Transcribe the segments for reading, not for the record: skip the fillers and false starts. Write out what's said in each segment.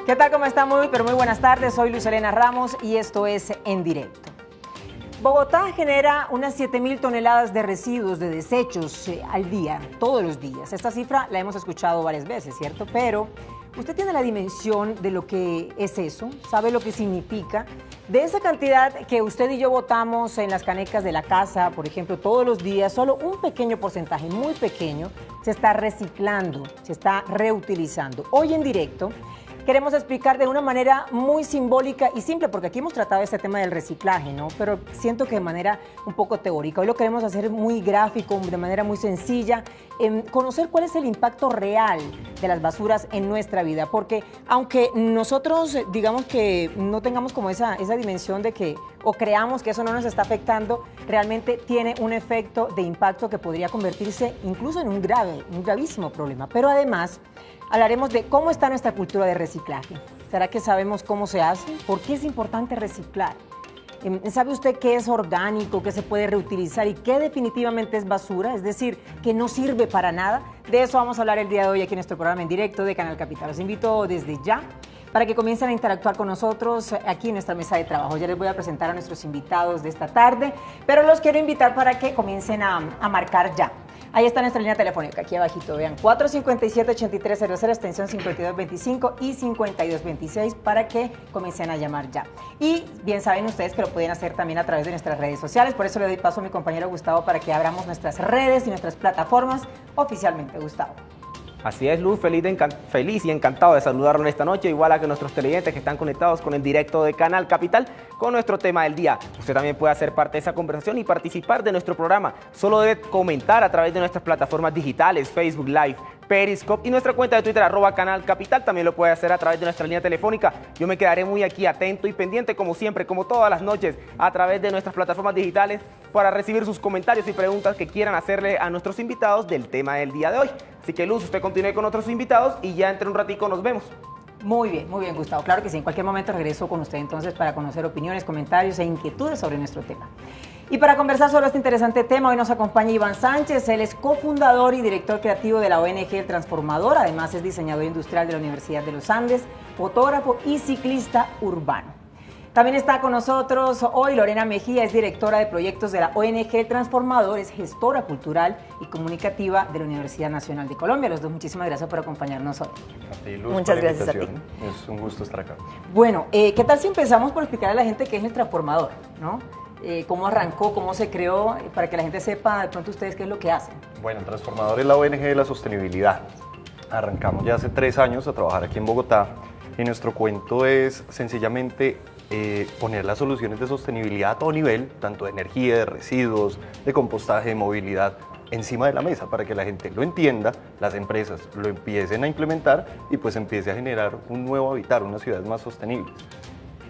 ¿Qué tal? ¿Cómo está? Muy buenas tardes. Soy Luz Helena Ramos y esto es En Directo. Bogotá genera unas 7.000 toneladas de residuos, de desechos al día, todos los días. Esta cifra la hemos escuchado varias veces, ¿cierto? Pero usted tiene la dimensión de lo que es eso, sabe lo que significa. De esa cantidad que usted y yo botamos en las canecas de la casa, por ejemplo, todos los días, solo un pequeño porcentaje, muy pequeño, se está reciclando, se está reutilizando. Hoy En Directo queremos explicar de una manera muy simbólica y simple, porque aquí hemos tratado este tema del reciclaje, ¿no? Pero siento que de manera un poco teórica. Hoy lo queremos hacer muy gráfico, de manera muy sencilla, conocer cuál es el impacto real de las basuras en nuestra vida, porque aunque nosotros digamos que no tengamos como esa dimensión de que, o creamos que eso no nos está afectando, realmente tiene un efecto de impacto que podría convertirse incluso en un gravísimo problema. Pero además hablaremos de cómo está nuestra cultura de reciclaje. ¿Será que sabemos cómo se hace? ¿Por qué es importante reciclar? ¿Sabe usted qué es orgánico, qué se puede reutilizar y qué definitivamente es basura? Es decir, que no sirve para nada. De eso vamos a hablar el día de hoy aquí en nuestro programa En Directo de Canal Capital. Los invito desde ya para que comiencen a interactuar con nosotros aquí en nuestra mesa de trabajo. Ya les voy a presentar a nuestros invitados de esta tarde, pero los quiero invitar para que comiencen a marcar ya. Ahí está nuestra línea telefónica, aquí abajito, vean, 457-8300, extensión 5225 y 5226 para que comiencen a llamar ya. Y bien saben ustedes que lo pueden hacer también a través de nuestras redes sociales, por eso le doy paso a mi compañero Gustavo para que abramos nuestras redes y nuestras plataformas oficialmente. Gustavo. Así es, Luz, feliz y encantado de saludarlo esta noche, igual a que nuestros televidentes que están conectados con el directo de Canal Capital con nuestro tema del día. Usted también puede hacer parte de esa conversación y participar de nuestro programa. Solo debe comentar a través de nuestras plataformas digitales, Facebook Live, Periscope y nuestra cuenta de Twitter, @Canal Capital. También lo puede hacer a través de nuestra línea telefónica. Yo me quedaré muy aquí atento y pendiente, como siempre, como todas las noches, a través de nuestras plataformas digitales para recibir sus comentarios y preguntas que quieran hacerle a nuestros invitados del tema del día de hoy. Así que, Luz, usted continúe con otros invitados y ya entre un ratico nos vemos. Muy bien, Gustavo. Claro que sí, en cualquier momento regreso con usted entonces para conocer opiniones, comentarios e inquietudes sobre nuestro tema. Y para conversar sobre este interesante tema, hoy nos acompaña Iván Sánchez. Él es cofundador y director creativo de la ONG El Transformador. Además es diseñador industrial de la Universidad de los Andes, fotógrafo y ciclista urbano. También está con nosotros hoy Lorena Mejía, es directora de proyectos de la ONG El Transformador, es gestora cultural y comunicativa de la Universidad Nacional de Colombia. Los dos, muchísimas gracias por acompañarnos hoy. A ti, Luz, muchas gracias a ti. Es un gusto estar acá. Bueno, ¿qué tal si empezamos por explicar a la gente qué es El Transformador, ¿no? ¿Cómo arrancó, cómo se creó, para que la gente sepa de pronto ustedes qué es lo que hacen? Bueno, El Transformador es la ONG de la sostenibilidad. Arrancamos ya hace 3 años a trabajar aquí en Bogotá y nuestro cuento es sencillamente poner las soluciones de sostenibilidad a todo nivel, tanto de energía, de residuos, de compostaje, de movilidad, encima de la mesa para que la gente lo entienda, las empresas lo empiecen a implementar y pues empiece a generar un nuevo habitar, unas ciudades más sostenibles.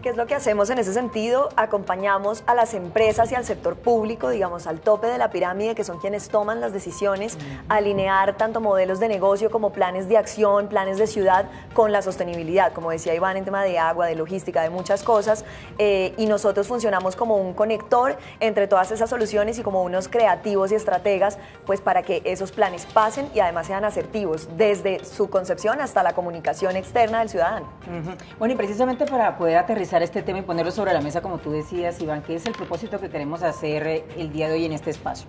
¿Qué es lo que hacemos en ese sentido? Acompañamos a las empresas y al sector público, digamos, al tope de la pirámide, que son quienes toman las decisiones, a alinear tanto modelos de negocio como planes de acción, planes de ciudad con la sostenibilidad, como decía Iván, en tema de agua, de logística, de muchas cosas, y nosotros funcionamos como un conector entre todas esas soluciones y como unos creativos y estrategas, pues para que esos planes pasen y además sean asertivos, desde su concepción hasta la comunicación externa del ciudadano. Bueno, y precisamente para poder aterrizar este tema y ponerlo sobre la mesa, como tú decías, Iván, que es el propósito que queremos hacer el día de hoy en este espacio.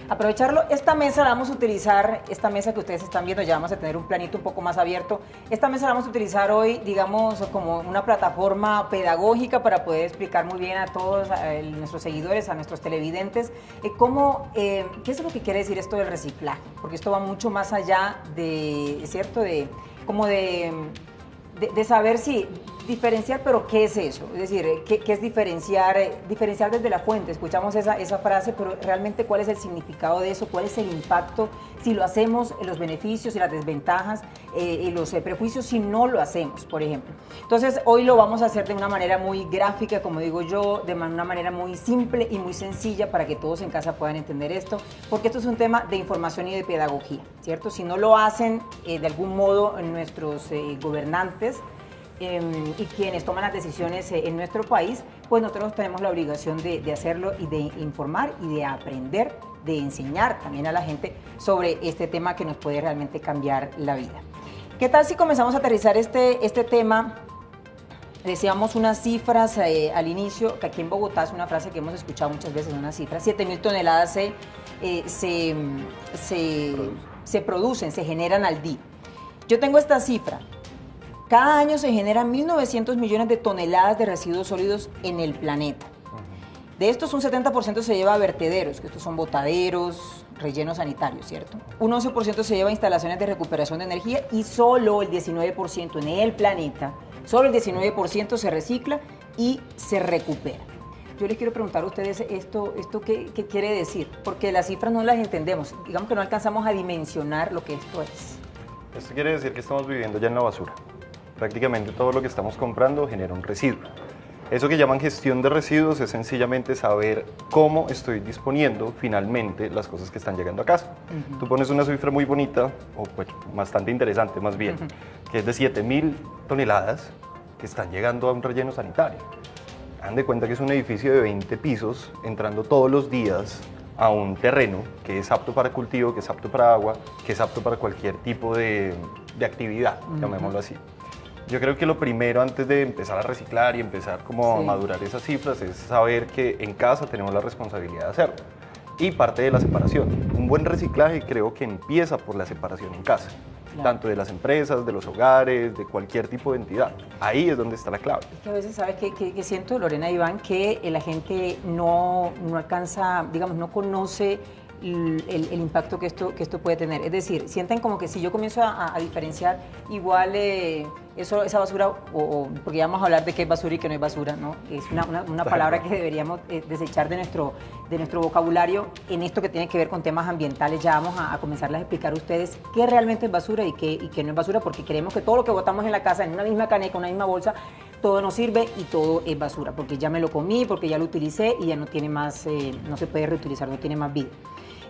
Aprovecharlo, esta mesa la vamos a utilizar, esta mesa que ustedes están viendo, ya vamos a tener un planito un poco más abierto. Esta mesa la vamos a utilizar hoy, digamos, como una plataforma pedagógica para poder explicar muy bien a todos nuestros seguidores, a nuestros televidentes, qué es lo que quiere decir esto del reciclaje, porque esto va mucho más allá de, ¿cierto?, de saber si diferenciar, pero ¿qué es eso? Es decir, ¿qué es diferenciar desde la fuente? Escuchamos esa frase, pero realmente ¿cuál es el significado de eso? ¿Cuál es el impacto si lo hacemos, los beneficios y las desventajas y los prejuicios si no lo hacemos, por ejemplo? Entonces, hoy lo vamos a hacer de una manera muy gráfica, como digo yo, de una manera muy simple y muy sencilla para que todos en casa puedan entender esto, porque esto es un tema de información y de pedagogía, ¿cierto? Si no lo hacen de algún modo nuestros gobernantes, y quienes toman las decisiones en nuestro país, pues nosotros tenemos la obligación de hacerlo y de informar y de aprender, de enseñar también a la gente sobre este tema que nos puede realmente cambiar la vida. ¿Qué tal si comenzamos a aterrizar este tema Decíamos unas cifras al inicio, que aquí en Bogotá es una frase que hemos escuchado muchas veces, una cifra, 7.000 toneladas se producen, se generan al día. Yo tengo esta cifra. Cada año se generan 1.900 millones de toneladas de residuos sólidos en el planeta. De estos, un 70% se lleva a vertederos, que estos son botaderos, rellenos sanitarios, ¿cierto? Un 11% se lleva a instalaciones de recuperación de energía y solo el 19% en el planeta, solo el 19% se recicla y se recupera. Yo les quiero preguntar a ustedes esto ¿qué quiere decir? Porque las cifras no las entendemos, digamos que no alcanzamos a dimensionar lo que esto es. Esto quiere decir que estamos viviendo ya en la basura. Prácticamente todo lo que estamos comprando genera un residuo. Eso que llaman gestión de residuos es sencillamente saber cómo estoy disponiendo finalmente las cosas que están llegando a casa. Tú pones una cifra muy bonita, o pues bastante interesante más bien, que es de 7.000 toneladas que están llegando a un relleno sanitario. Hagan de cuenta que es un edificio de 20 pisos entrando todos los días a un terreno que es apto para cultivo, que es apto para agua, que es apto para cualquier tipo de actividad, llamémoslo así. Yo creo que lo primero antes de empezar a reciclar y empezar como a madurar esas cifras es saber que en casa tenemos la responsabilidad de hacerlo. Y parte de la separación. Un buen reciclaje creo que empieza por la separación en casa. Tanto de las empresas, de los hogares, de cualquier tipo de entidad. Ahí es donde está la clave. Es que a veces, ¿sabes qué siento, Lorena y Iván? Que la gente no alcanza, digamos, no conoce el impacto que esto puede tener. Es decir, sienten como que si yo comienzo a diferenciar, igual esa basura, porque ya vamos a hablar de qué es basura y qué no es basura, ¿no? Es una palabra que deberíamos desechar de nuestro vocabulario en esto que tiene que ver con temas ambientales. Ya vamos a comenzarles a explicar a ustedes qué realmente es basura y qué no es basura, porque queremos que todo lo que botamos en la casa en una misma caneca, una misma bolsa, todo nos sirve y todo es basura, porque ya me lo comí, porque ya lo utilicé y ya no tiene más, no se puede reutilizar, no tiene más vida.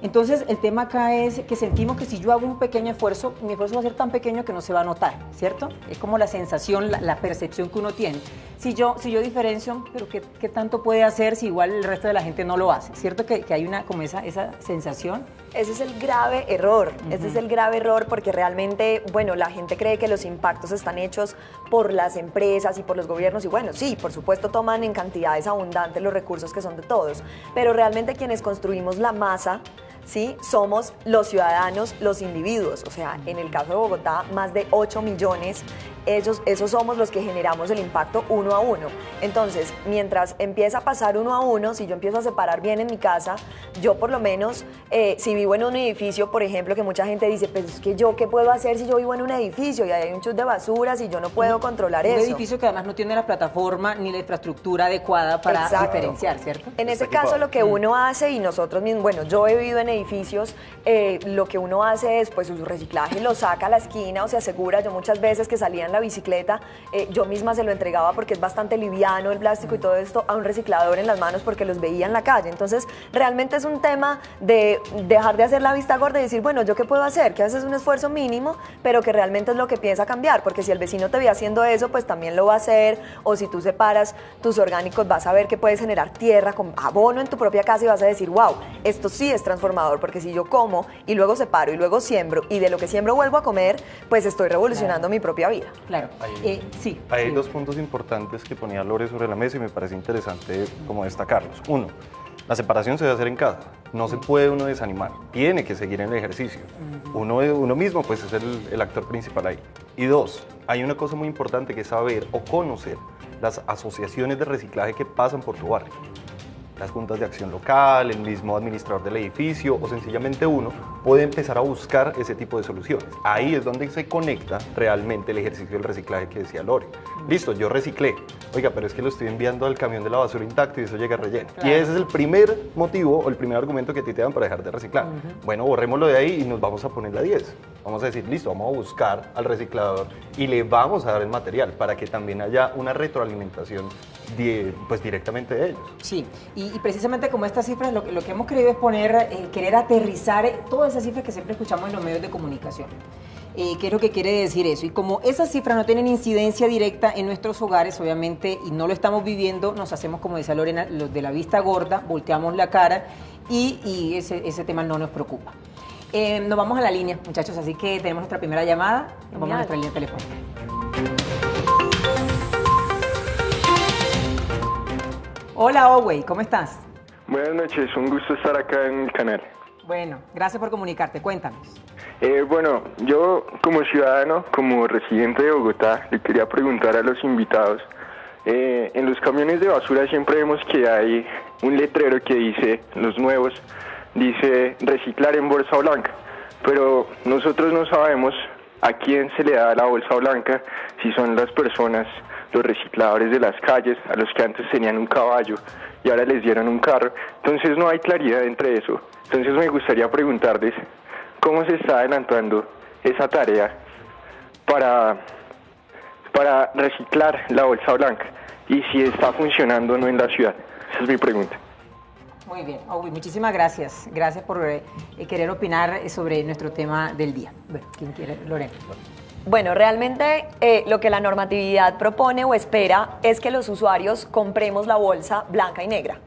Entonces, el tema acá es que sentimos que si yo hago un pequeño esfuerzo, mi esfuerzo va a ser tan pequeño que no se va a notar, ¿cierto? Es como la sensación, la percepción que uno tiene. Si yo diferencio, pero ¿qué tanto puede hacer si igual el resto de la gente no lo hace? ¿Cierto que hay como esa sensación? Ese es el grave error, ese es el grave error porque realmente, bueno, la gente cree que los impactos están hechos por las empresas y por los gobiernos y bueno, sí, por supuesto toman en cantidades abundantes los recursos que son de todos, pero realmente quienes construimos la masa, ¿sí? Somos los ciudadanos, los individuos, o sea, en el caso de Bogotá, más de 8 millones, esos somos los que generamos el impacto uno a uno. Entonces, mientras empieza a pasar uno a uno, si yo empiezo a separar bien en mi casa, yo por lo menos, si vivo en un edificio, por ejemplo, que mucha gente dice, pues es que yo, ¿qué puedo hacer si yo vivo en un edificio y hay un chute de basuras y yo no puedo controlar eso? Un edificio que además no tiene la plataforma ni la infraestructura adecuada para diferenciar, ¿cierto? En ese caso, lo que uno hace, y nosotros mismos, bueno, yo he vivido en edificios, lo que uno hace es, pues su reciclaje lo saca a la esquina o se asegura. Yo muchas veces que salía en la bicicleta, yo misma se lo entregaba porque es bastante liviano el plástico y todo esto, a un reciclador en las manos porque los veía en la calle. Entonces, realmente es un tema de dejar de hacer la vista gorda y decir, bueno, ¿yo qué puedo hacer? Que haces un esfuerzo mínimo, pero que realmente es lo que piensa cambiar, porque si el vecino te ve haciendo eso, pues también lo va a hacer, o si tú separas tus orgánicos, vas a ver que puedes generar tierra con abono en tu propia casa y vas a decir, wow, esto sí es transformador, porque si yo como y luego separo y luego siembro y de lo que siembro vuelvo a comer, pues estoy revolucionando mi propia vida. Claro. Sí. Hay dos puntos importantes que ponía Lore sobre la mesa y me parece interesante como destacarlos. Uno, la separación se debe hacer en casa, no se puede uno desanimar, tiene que seguir en el ejercicio. Uno mismo pues es el actor principal ahí. Y dos, hay una cosa muy importante que es saber o conocer las asociaciones de reciclaje que pasan por tu barrio. Las juntas de acción local, el mismo administrador del edificio o sencillamente uno puede empezar a buscar ese tipo de soluciones. Ahí es donde se conecta realmente el ejercicio del reciclaje que decía Lore. Listo, yo reciclé. Oiga, pero es que lo estoy enviando al camión de la basura intacto y eso llega relleno. Claro. Y ese es el primer motivo o el primer argumento que a ti te dan para dejar de reciclar. Bueno, borrémoslo de ahí y nos vamos a poner la 10. Vamos a decir, listo, vamos a buscar al reciclador y le vamos a dar el material para que también haya una retroalimentación pues directamente de ellos. Sí, y precisamente como estas cifras, lo que hemos querido es poner, querer aterrizar todas esas cifras que siempre escuchamos en los medios de comunicación. ¿Qué es lo que quiere decir eso? Y como esas cifras no tienen incidencia directa en nuestros hogares, obviamente, y no lo estamos viviendo, nos hacemos, como decía Lorena, los de la vista gorda, volteamos la cara y ese tema no nos preocupa. Nos vamos a la línea, muchachos, así que tenemos nuestra primera llamada, nos vamos a nuestra línea telefónica. Hola, Owey, ¿cómo estás? Buenas noches, un gusto estar acá en el canal. Bueno, gracias por comunicarte, cuéntanos. Bueno, yo como ciudadano, como residente de Bogotá, le quería preguntar a los invitados, en los camiones de basura siempre vemos que hay un letrero que dice, los nuevos, dice reciclar en bolsa blanca, pero nosotros no sabemos a quién se le da la bolsa blanca, si son las personas, los recicladores de las calles, a los que antes tenían un caballo y ahora les dieron un carro, entonces no hay claridad entre eso. Entonces me gustaría preguntarles cómo se está adelantando esa tarea para reciclar la bolsa blanca y si está funcionando o no en la ciudad. Esa es mi pregunta. Muy bien, Owey, muchísimas gracias. Gracias por querer opinar sobre nuestro tema del día. Bueno, ¿quién quiere? Lorena. Bueno, realmente lo que la normatividad propone o espera es que los usuarios compremos la bolsa blanca y negra.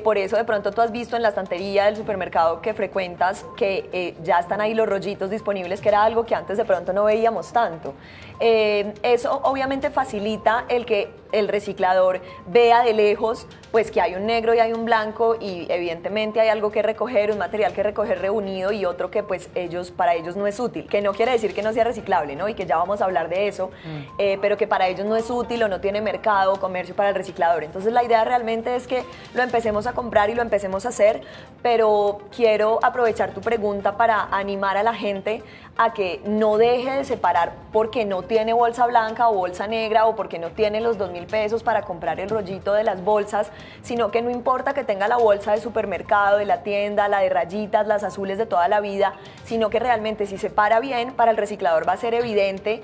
Por eso de pronto tú has visto en la estantería del supermercado que frecuentas que ya están ahí los rollitos disponibles, que era algo que antes de pronto no veíamos tanto. Eso obviamente facilita el que el reciclador vea de lejos pues que hay un negro y hay un blanco y evidentemente hay algo que recoger, un material que recoger reunido y otro que pues para ellos no es útil, que no quiere decir que no sea reciclable, ¿no? Y que ya vamos a hablar de eso, pero que para ellos no es útil o no tiene mercado o comercio para el reciclador. Entonces la idea realmente es que lo empecemos a comprar y lo empecemos a hacer, pero quiero aprovechar tu pregunta para animar a la gente a que no deje de separar porque no tiene bolsa blanca o bolsa negra o porque no tiene los 2.000 pesos para comprar el rollito de las bolsas, sino que no importa que tenga la bolsa de supermercado, de la tienda, la de rayitas, las azules de toda la vida, sino que realmente si separa bien, para el reciclador va a ser evidente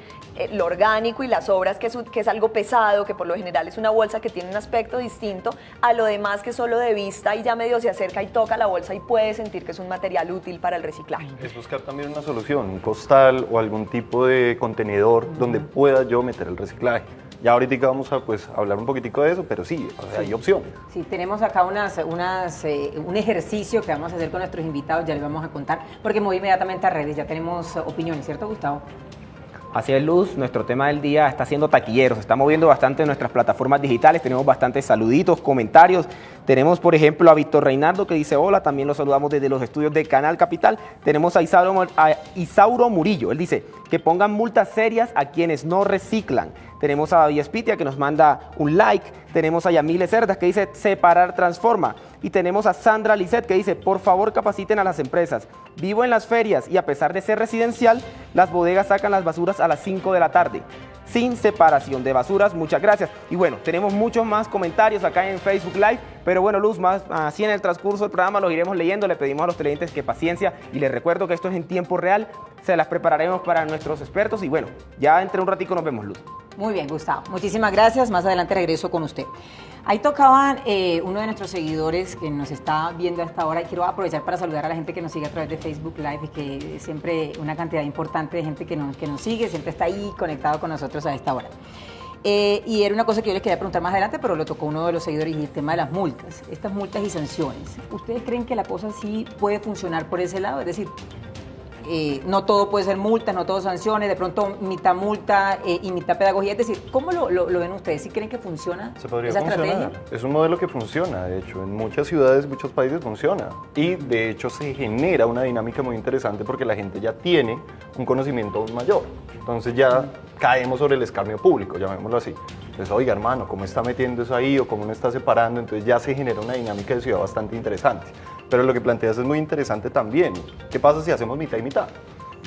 lo orgánico y las sobras, que es algo pesado, que por lo general es una bolsa que tiene un aspecto distinto a lo demás que solo de vista y ya medio se acerca y toca la bolsa y puede sentir que es un material útil para el reciclaje. Es buscar también una solución, un costal o algún tipo de contenedor donde pueda yo meter el reciclaje. Ya ahorita vamos a hablar un poquitico de eso, pero sí, o sea, hay opción. Sí, tenemos acá un ejercicio que vamos a hacer con nuestros invitados, ya les vamos a contar, porque me voy inmediatamente a redes, ya tenemos opiniones, ¿cierto, Gustavo? Así es, Luz, nuestro tema del día está siendo taquillero, se está moviendo bastante en nuestras plataformas digitales, tenemos bastantes saluditos, comentarios, tenemos por ejemplo a Víctor Reinaldo que dice hola, también lo saludamos desde los estudios de Canal Capital, tenemos a Isauro Murillo, él dice que pongan multas serias a quienes no reciclan, tenemos a David Espitia que nos manda un like, tenemos a Yamile Cerdas que dice separar transforma, y tenemos a Sandra Lisset que dice por favor capaciten a las empresas, vivo en las ferias y a pesar de ser residencial, las bodegas sacan las basuras a las 5 de la tarde, sin separación de basuras, muchas gracias. Y bueno, tenemos muchos más comentarios acá en Facebook Live, pero bueno, Luz, más así en el transcurso del programa los iremos leyendo, le pedimos a los televidentes que paciencia y les recuerdo que esto es en tiempo real, se las prepararemos para nuestros expertos y bueno, ya entre un ratico nos vemos, Luz. Muy bien, Gustavo. Muchísimas gracias. Más adelante regreso con usted. Ahí tocaban uno de nuestros seguidores que nos está viendo a esta hora y quiero aprovechar para saludar a la gente que nos sigue a través de Facebook Live y que siempre una cantidad importante de gente que nos sigue, siempre está ahí conectado con nosotros a esta hora. Y era una cosa que yo les quería preguntar más adelante, pero lo tocó uno de los seguidores y el tema de las multas, estas multas y sanciones. ¿Ustedes creen que la cosa sí puede funcionar por ese lado? Es decir, no todo puede ser multas, no todo sanciones, de pronto mitad multa y mitad pedagogía. Es decir, ¿cómo lo ven ustedes? ¿Sí creen que funciona esa estrategia? Es un modelo que funciona, de hecho, en muchas ciudades, muchos países funciona. Y de hecho se genera una dinámica muy interesante porque la gente ya tiene un conocimiento aún mayor. Entonces ya caemos sobre el escarnio público, llamémoslo así. Entonces, oiga hermano, ¿cómo está metiendo eso ahí o cómo no está separando? Entonces ya se genera una dinámica de ciudad bastante interesante. Pero lo que planteas es muy interesante también. ¿Qué pasa si hacemos mitad y mitad?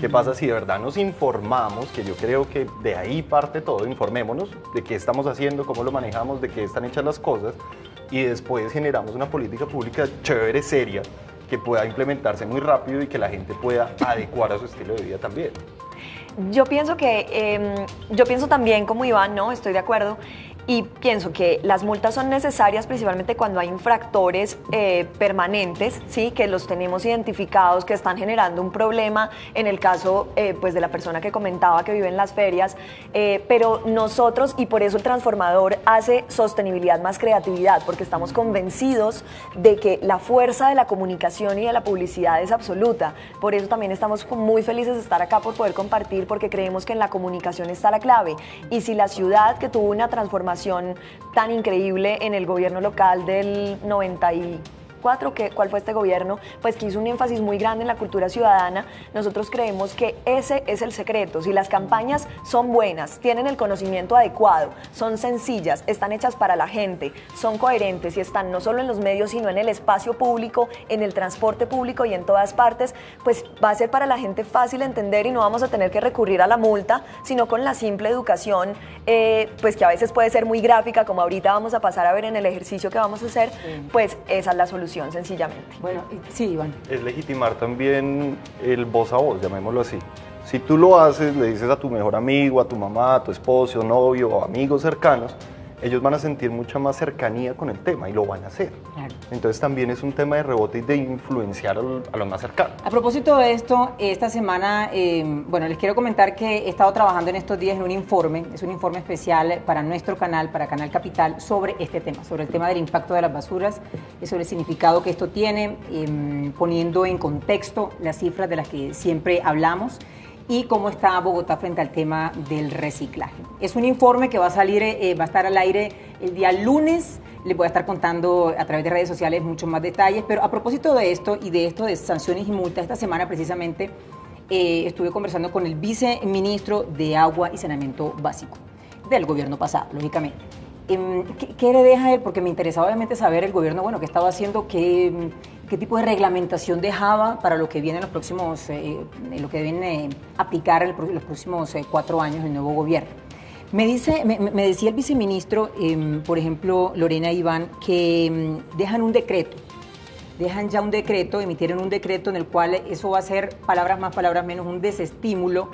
¿Qué pasa si de verdad nos informamos? Que yo creo que de ahí parte todo, informémonos de qué estamos haciendo, cómo lo manejamos, de qué están hechas las cosas y después generamos una política pública chévere, seria, que pueda implementarse muy rápido y que la gente pueda adecuar a su estilo de vida también. Yo pienso también como Iván, ¿no? Estoy de acuerdo. Y pienso que las multas son necesarias principalmente cuando hay infractores permanentes, ¿sí? Que los tenemos identificados, que están generando un problema, en el caso pues de la persona que comentaba que vive en las ferias, pero nosotros, y por eso el transformador hace sostenibilidad más creatividad, porque estamos convencidos de que la fuerza de la comunicación y de la publicidad es absoluta. Por eso también estamos muy felices de estar acá por poder compartir, porque creemos que en la comunicación está la clave. Y si la ciudad que tuvo una transformación transformación tan increíble en el gobierno local del 94, ¿cuál fue este gobierno? Pues que hizo un énfasis muy grande en la cultura ciudadana. Nosotros creemos que ese es el secreto. Si las campañas son buenas, tienen el conocimiento adecuado, son sencillas, están hechas para la gente, son coherentes y están no solo en los medios, sino en el espacio público, en el transporte público y en todas partes, pues va a ser para la gente fácil entender y no vamos a tener que recurrir a la multa, sino con la simple educación, pues que a veces puede ser muy gráfica, como ahorita vamos a pasar a ver en el ejercicio que vamos a hacer, pues esa es la solución. Sencillamente. Bueno, sí, Iván. Es legitimar también el voz a voz, llamémoslo así. Si tú lo haces, le dices a tu mejor amigo, a tu mamá, a tu esposo, novio o amigos cercanos, ellos van a sentir mucha más cercanía con el tema y lo van a hacer. Claro. Entonces también es un tema de rebote y de influenciar a los más cercanos. A propósito de esto, esta semana, bueno, les quiero comentar que he estado trabajando en estos días en un informe, es un informe especial para nuestro canal, para Canal Capital, sobre este tema, sobre el tema del impacto de las basuras, sobre el significado que esto tiene, poniendo en contexto las cifras de las que siempre hablamos, y cómo está Bogotá frente al tema del reciclaje. Es un informe que va a salir, va a estar al aire el día lunes. Les voy a estar contando a través de redes sociales muchos más detalles, pero a propósito de esto y de esto de sanciones y multas, esta semana precisamente estuve conversando con el viceministro de Agua y Saneamiento Básico del gobierno pasado, lógicamente. ¿Qué le deja él? Porque me interesaba obviamente saber el gobierno, bueno, qué estaba haciendo, qué tipo de reglamentación dejaba para lo que viene en los próximos, lo que deben aplicar en los próximos 4 años el nuevo gobierno. Me decía el viceministro, por ejemplo, Lorena y Iván, que dejan un decreto, emitieron un decreto en el cual eso va a ser, palabras más, palabras menos, un desestímulo,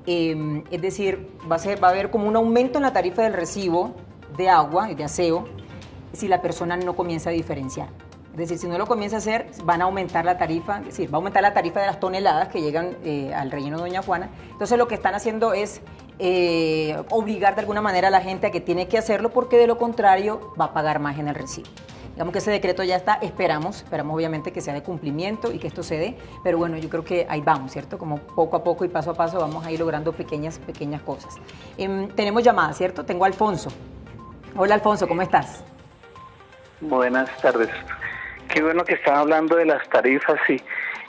es decir, va a haber como un aumento en la tarifa del recibo de agua y de aseo si la persona no comienza a diferenciar. Es decir, si no lo comienza a hacer, van a aumentar la tarifa, es decir, va a aumentar la tarifa de las toneladas que llegan al relleno Doña Juana. Entonces lo que están haciendo es obligar de alguna manera a la gente a que tiene que hacerlo, porque de lo contrario va a pagar más en el recibo. Digamos que ese decreto ya está, esperamos obviamente que sea de cumplimiento y que esto se dé, pero bueno, yo creo que ahí vamos, ¿cierto? Como poco a poco y paso a paso vamos a ir logrando pequeñas cosas. Tenemos llamadas, ¿cierto? Tengo a Alfonso. Hola Alfonso, ¿cómo estás? Buenas tardes. Qué bueno que están hablando de las tarifas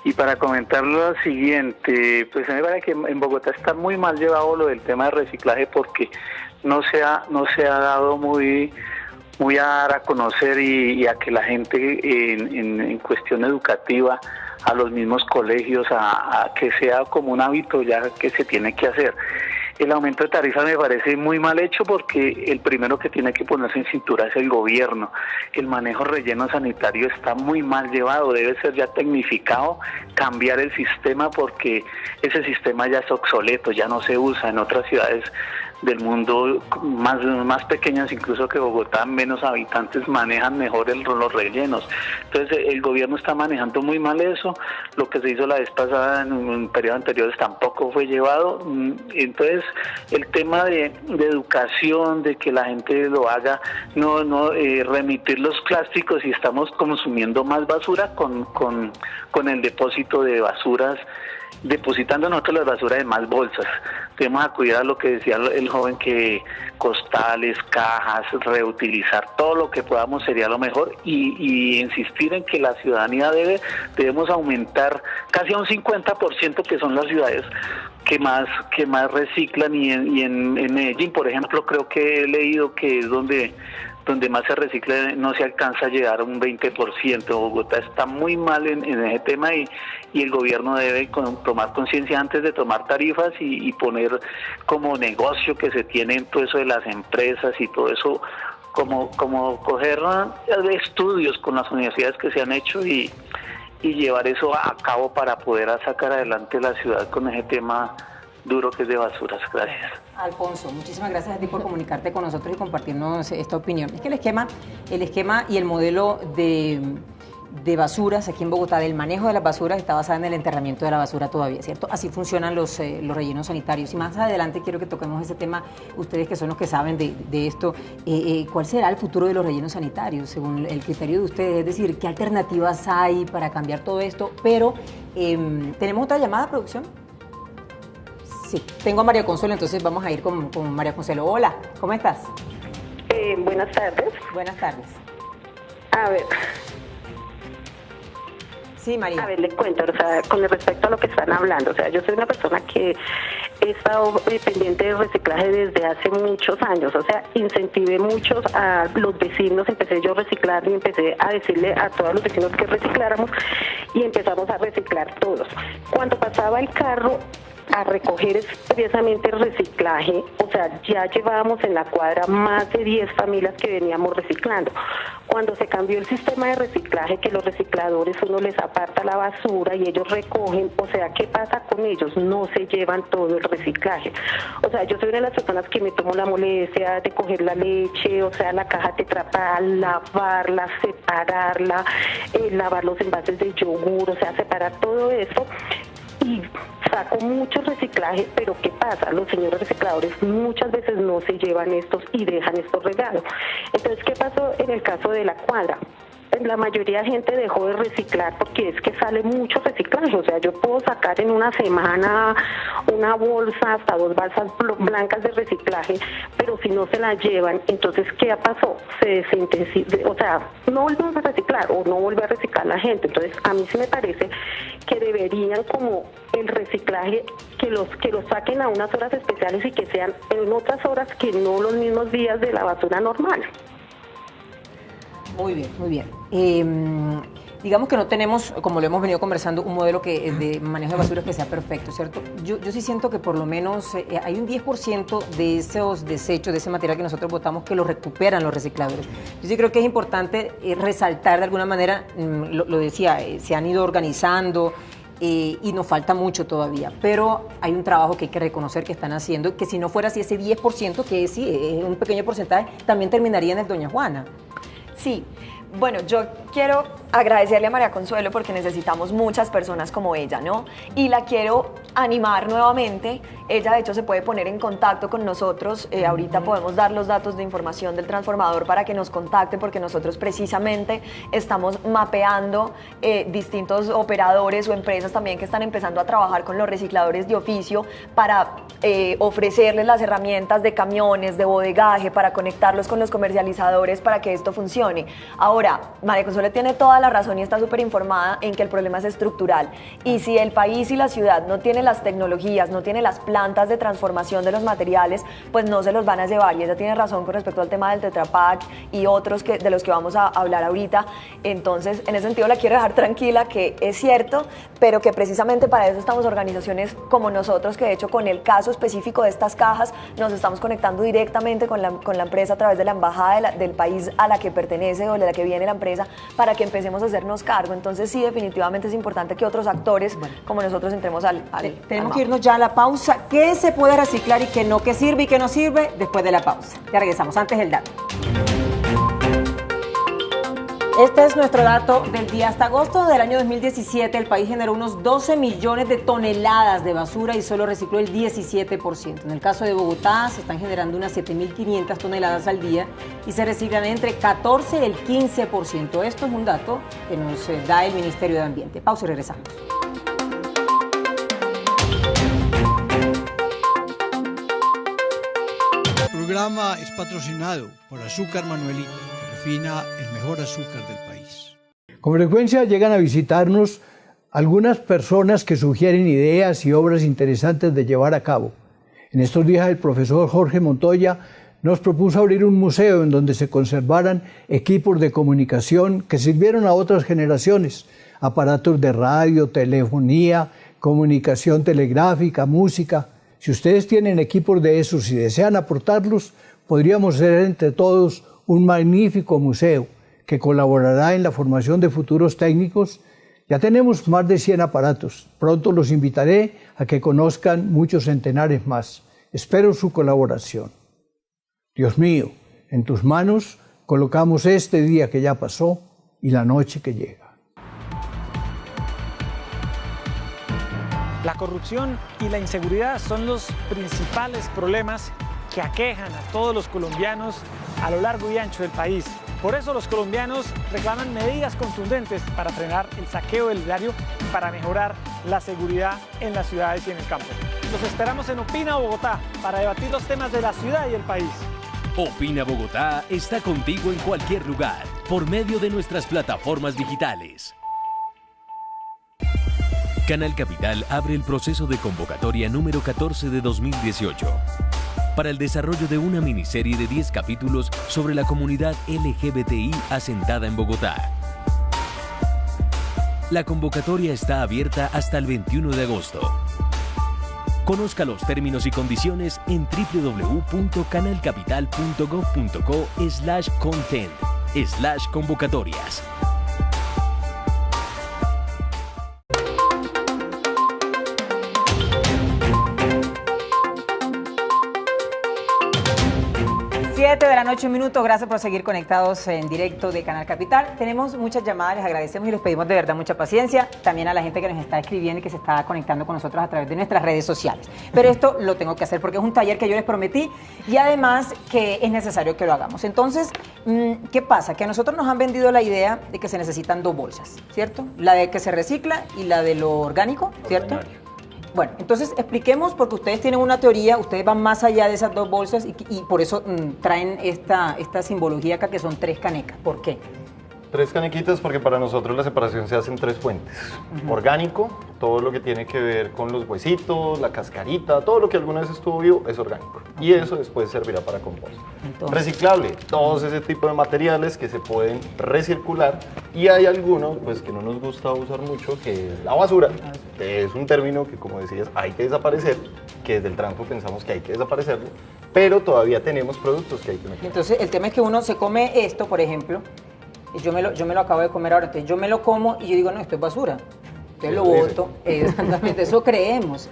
y para comentar lo siguiente, pues a mí me parece que en Bogotá está muy mal llevado lo del tema de reciclaje, porque no se ha dado muy a dar a conocer y a que la gente en cuestión educativa, a los mismos colegios, a que sea como un hábito ya que se tiene que hacer. El aumento de tarifas me parece muy mal hecho, porque el primero que tiene que ponerse en cintura es el gobierno. El manejo relleno sanitario está muy mal llevado, debe ser ya tecnificado, cambiar el sistema, porque ese sistema ya es obsoleto, ya no se usa. En otras ciudades del mundo más pequeñas incluso que Bogotá, menos habitantes, manejan mejor los rellenos. Entonces el gobierno está manejando muy mal eso. Lo que se hizo la vez pasada en periodos anteriores tampoco fue llevado. Entonces el tema de educación, de que la gente lo haga, remitir los plásticos, y estamos consumiendo más basura con el depósito de basuras, depositando nosotros las basuras en más bolsas. Debemos acudir a lo que decía el joven, que costales, cajas, reutilizar todo lo que podamos sería lo mejor, y insistir en que la ciudadanía debemos aumentar casi a un 50%, que son las ciudades que más reciclan, y en Medellín, por ejemplo, creo que he leído que es donde más se recicla, no se alcanza a llegar a un 20%. Bogotá está muy mal en ese tema, y el gobierno debe tomar conciencia antes de tomar tarifas y poner como negocio que se tiene en todo eso de las empresas y todo eso, como coger estudios con las universidades que se han hecho y llevar eso a cabo para poder sacar adelante la ciudad con ese tema duro que es de basuras. Gracias. Alfonso, muchísimas gracias a ti por comunicarte con nosotros y compartirnos esta opinión. Es que el esquema y el modelo de basuras aquí en Bogotá, del manejo de las basuras, está basado en el enterramiento de la basura todavía, ¿cierto? Así funcionan los rellenos sanitarios. Y más adelante quiero que toquemos ese tema, ustedes que son los que saben de esto, ¿cuál será el futuro de los rellenos sanitarios según el criterio de ustedes? Es decir, ¿qué alternativas hay para cambiar todo esto? Pero, ¿tenemos otra llamada, producción? Sí, tengo a María Consuelo, entonces vamos a ir con María Consuelo. Hola, ¿cómo estás? Buenas tardes. Buenas tardes. A ver. Sí, María. A ver, les cuento, o sea, con respecto a lo que están hablando, o sea, yo soy una persona que he estado pendiente de reciclaje desde hace muchos años, o sea, incentivé muchos a los vecinos, empecé yo a reciclar y empecé a decirle a todos los vecinos que recicláramos y empezamos a reciclar todos. Cuando pasaba el carro a recoger expresamente el reciclaje, o sea, ya llevábamos en la cuadra más de 10 familias que veníamos reciclando. Cuando se cambió el sistema de reciclaje, que los recicladores uno les aparta la basura y ellos recogen, o sea, ¿qué pasa con ellos? No se llevan todo el reciclaje. O sea, yo soy una de las personas que me tomo la molestia de coger la leche, o sea, la caja tetrapal, lavarla, separarla, lavar los envases de yogur, o sea, separar todo eso. Y saco mucho reciclaje, pero ¿qué pasa? Los señores recicladores muchas veces no se llevan estos y dejan estos regalos. Entonces, ¿qué pasó en el caso de la cuadra? La mayoría de gente dejó de reciclar porque es que sale mucho reciclaje. O sea, yo puedo sacar en una semana una bolsa, hasta 2 bolsas blancas de reciclaje, pero si no se la llevan, entonces, ¿qué pasó? Se desintensifica, o sea, no volvemos a reciclar o no vuelve a reciclar la gente. Entonces, a mí sí me parece que deberían como el reciclaje, que los saquen a unas horas especiales y que sean en otras horas que no los mismos días de la basura normal. Muy bien, muy bien. Digamos que no tenemos, como lo hemos venido conversando, un modelo de manejo de basuras que sea perfecto, ¿cierto? Yo sí siento que por lo menos hay un 10% de esos desechos, de ese material que nosotros botamos, que lo recuperan los recicladores. Yo sí creo que es importante resaltar de alguna manera, lo decía, se han ido organizando y nos falta mucho todavía, pero hay un trabajo que hay que reconocer que están haciendo, que si no fuera así ese 10%, que sí, es un pequeño porcentaje, también terminaría en el Doña Juana. Sí, bueno, yo quiero agradecerle a María Consuelo porque necesitamos muchas personas como ella, ¿no? Y la quiero animar nuevamente. Ella, de hecho, se puede poner en contacto con nosotros. Ahorita podemos dar los datos de información del transformador para que nos contacte, porque nosotros precisamente estamos mapeando distintos operadores o empresas también que están empezando a trabajar con los recicladores de oficio para ofrecerles las herramientas de camiones, de bodegaje, para conectarlos con los comercializadores para que esto funcione. Ahora, María Consuelo tiene toda la razón y está súper informada en que el problema es estructural. Y si el país y la ciudad no tiene las tecnologías, no tiene las plantas de transformación de los materiales, pues no se los van a llevar. Y ella tiene razón con respecto al tema del Tetra Pak y otros de los que vamos a hablar ahorita. Entonces, en ese sentido la quiero dejar tranquila, que es cierto, pero que precisamente para eso estamos organizaciones como nosotros, que de hecho con el caso específico de estas cajas nos estamos conectando directamente con la empresa a través de la embajada del país a la que pertenece o de la que viene la empresa, para que empecemos a hacernos cargo. Entonces sí, definitivamente es importante que otros actores como nosotros entremos tenemos que irnos ya a la pausa. ¿Qué se puede reciclar y qué no? ¿Qué sirve y qué no sirve? Después de la pausa. Ya regresamos. Antes el dato. Este es nuestro dato del día. Hasta agosto del año 2017, el país generó unos 12 millones de toneladas de basura y solo recicló el 17%. En el caso de Bogotá, se están generando unas 7.500 toneladas al día y se reciclan entre 14 y el 15%. Esto es un dato que nos da el Ministerio de Ambiente. Pausa y regresamos. El programa es patrocinado por Azúcar Manuelita, que refina el mejor azúcar del país. Con frecuencia llegan a visitarnos algunas personas que sugieren ideas y obras interesantes de llevar a cabo. En estos días el profesor Jorge Montoya nos propuso abrir un museo en donde se conservaran equipos de comunicación que sirvieron a otras generaciones, aparatos de radio, telefonía, comunicación telegráfica, música. Si ustedes tienen equipos de esos y desean aportarlos, podríamos hacer entre todos un magnífico museo que colaborará en la formación de futuros técnicos. Ya tenemos más de 100 aparatos. Pronto los invitaré a que conozcan muchos centenares más. Espero su colaboración. Dios mío, en tus manos colocamos este día que ya pasó y la noche que llega. La corrupción y la inseguridad son los principales problemas que aquejan a todos los colombianos a lo largo y ancho del país. Por eso los colombianos reclaman medidas contundentes para frenar el saqueo del erario y para mejorar la seguridad en las ciudades y en el campo. Los esperamos en Opina Bogotá para debatir los temas de la ciudad y el país. Opina Bogotá está contigo en cualquier lugar, por medio de nuestras plataformas digitales. Canal Capital abre el proceso de convocatoria número 14 de 2018 para el desarrollo de una miniserie de 10 capítulos sobre la comunidad LGBTI asentada en Bogotá. La convocatoria está abierta hasta el 21 de agosto. Conozca los términos y condiciones en www.canalcapital.gov.co/content/convocatorias. De la noche, un minuto. Gracias por seguir conectados en directo de Canal Capital. Tenemos muchas llamadas, les agradecemos y les pedimos de verdad mucha paciencia. También a la gente que nos está escribiendo y que se está conectando con nosotros a través de nuestras redes sociales. Pero esto lo tengo que hacer porque es un taller que yo les prometí y además que es necesario que lo hagamos. Entonces, ¿qué pasa? Que a nosotros nos han vendido la idea de que se necesitan dos bolsas, ¿cierto? La de que se recicla y la de lo orgánico, ¿cierto? Bueno, entonces expliquemos, porque ustedes tienen una teoría, ustedes van más allá de esas dos bolsas y por eso traen esta simbología acá que son 3 canecas. ¿Por qué? 3 canequitas porque para nosotros la separación se hace en 3 fuentes. Orgánico, todo lo que tiene que ver con los huesitos, la cascarita, todo lo que alguna vez estuvo vivo es orgánico. Y eso después servirá para compost. Reciclable, todos ese tipo de materiales que se pueden recircular. Y hay algunos pues, que no nos gusta usar mucho, que es la basura, que es un término que, como decías, hay que desaparecer, que desde el Transfo pensamos que hay que desaparecerlo, pero todavía tenemos productos que hay que meter. Entonces el tema es que uno se come esto, por ejemplo, yo me lo acabo de comer ahora, entonces yo me lo como y yo digo, no, esto es basura. Entonces lo boto, exactamente, eso creemos,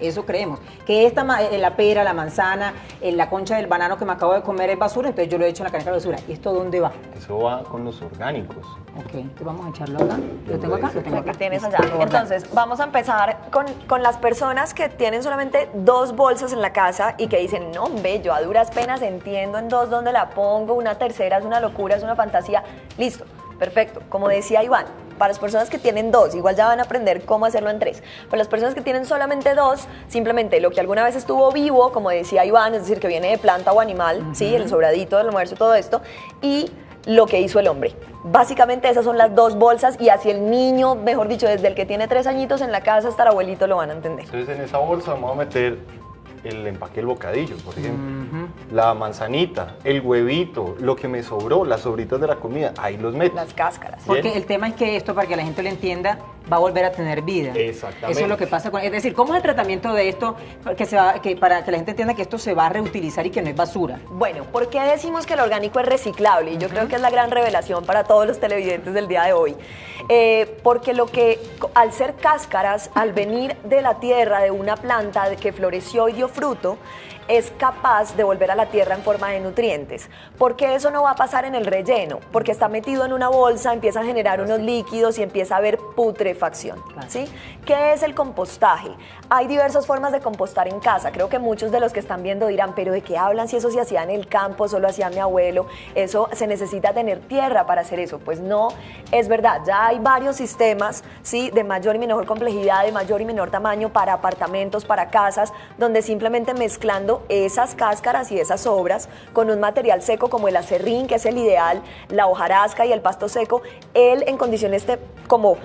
que la pera, la manzana, la concha del banano que me acabo de comer es basura, entonces yo lo he hecho en la caneca de basura. ¿Y esto dónde va? Eso va con los orgánicos. Ok, entonces vamos a echarlo acá. Lo tengo acá. Tienes allá. Entonces, vamos a empezar con las personas que tienen solamente 2 bolsas en la casa y que dicen, no, hombre, yo a duras penas entiendo en 2 dónde la pongo, una tercera es una locura, es una fantasía. Listo, perfecto. Como decía Iván, para las personas que tienen 2, igual ya van a aprender cómo hacerlo en 3. Para las personas que tienen solamente 2, simplemente lo que alguna vez estuvo vivo, como decía Iván, es decir, que viene de planta o animal, ¿sí? El sobradito del almuerzo, todo esto, y lo que hizo el hombre. Básicamente esas son las 2 bolsas y así el niño, mejor dicho, desde el que tiene 3 añitos en la casa hasta el abuelito lo van a entender. Entonces en esa bolsa vamos a meter el empaque del bocadillo, por ejemplo, la manzanita, el huevito, lo que me sobró, las sobritas de la comida, ahí los meto. Las cáscaras. Porque el tema es que esto, para que la gente lo entienda, va a volver a tener vida. Exactamente. Eso es lo que pasa es decir, ¿cómo es el tratamiento de esto para que la gente entienda que esto se va a reutilizar y que no es basura? Bueno, ¿por qué decimos que el orgánico es reciclable? Y yo creo que es la gran revelación para todos los televidentes del día de hoy. Porque al ser cáscaras, al venir de la tierra, de una planta que floreció y dio fruto, es capaz de volver a la tierra en forma de nutrientes. ¿Por qué eso no va a pasar en el relleno? Porque está metido en una bolsa, empieza a generar unos líquidos y empieza a haber putrefacción, ¿sí? ¿Qué es el compostaje? Hay diversas formas de compostar en casa. Creo que muchos de los que están viendo dirán, ¿pero de qué hablan si eso se hacía en el campo, solo hacía mi abuelo? Eso se necesita tener tierra para hacer eso. Pues no, es verdad, ya hay varios sistemas, ¿sí? De mayor y menor complejidad, de mayor y menor tamaño para apartamentos, para casas, donde simplemente mezclando esas cáscaras y esas sobras con un material seco como el acerrín, que es el ideal, la hojarasca y el pasto seco, él en condiciones como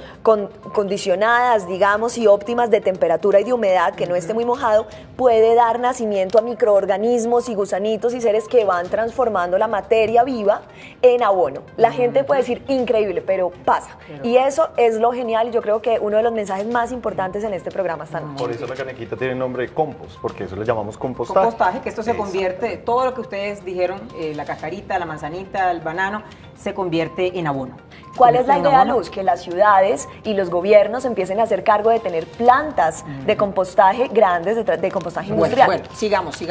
condicionadas, digamos, y óptimas de temperatura y de humedad, que no esté muy mojado, puede dar nacimiento a microorganismos y gusanitos y seres que van transformando la materia viva en abono. La gente puede decir, increíble, pero pasa. Y eso es lo genial y yo creo que uno de los mensajes más importantes en este programa esta noche. Por eso la canequita tiene el nombre de compost, porque eso le llamamos compostaje. Compostaje, que esto se convierte, todo lo que ustedes dijeron, la cascarita, la manzanita, el banano, se convierte en abono. ¿Cuál es la idea, Luz? Que las ciudades y los gobiernos empiecen a hacer cargo de tener plantas de compostaje grandes, de compostaje industrial. Bueno, sigamos.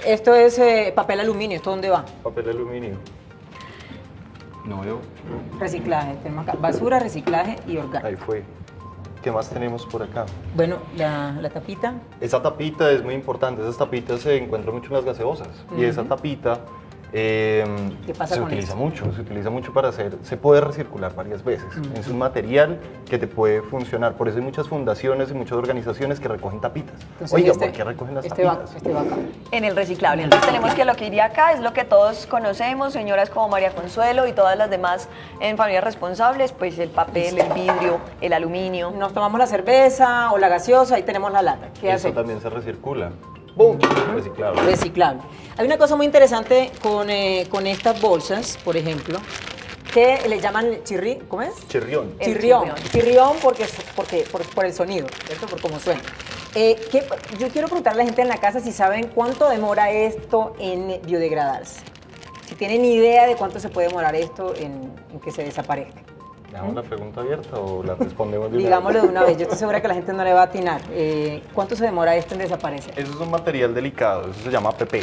Esto es papel aluminio, ¿esto dónde va? Papel aluminio. No veo. Reciclaje, tenemos acá, basura, reciclaje y orgánico. Ahí fue. ¿Qué más tenemos por acá? Bueno, la tapita. Esa tapita es muy importante, esas tapitas se encuentran mucho en las gaseosas y esa tapita ¿Qué pasa se con utiliza eso? mucho, se utiliza mucho para hacer, se puede recircular varias veces. Es un material que te puede funcionar, por eso hay muchas fundaciones y muchas organizaciones que recogen tapitas. Entonces, Oiga, ¿por qué recogen las tapitas? Va acá. En el reciclable. Entonces tenemos que lo que iría acá es lo que todos conocemos, señoras como María Consuelo y todas las demás en familias responsables, pues el papel, el vidrio, el aluminio. Nos tomamos la cerveza o la gaseosa y tenemos la lata. ¿Qué Eso hacemos? también se recircula. ¡Bum! Reciclable. Reciclable. Hay una cosa muy interesante con estas bolsas, por ejemplo, que le llaman ¿cómo es? Chirrión. El Chirrión. chirrión. Chirrión por el sonido, ¿cierto? Por cómo suena. Yo quiero preguntarle a la gente en la casa si saben cuánto demora esto en biodegradarse. Si tienen idea de cuánto se puede demorar esto en que se desaparezca. ¿Dejamos la pregunta abierta o la respondemos de una Digámoslo vez? de una vez, yo estoy segura que la gente no le va a atinar. ¿Cuánto se demora esto en desaparecer? Eso es un material delicado, eso se llama PP.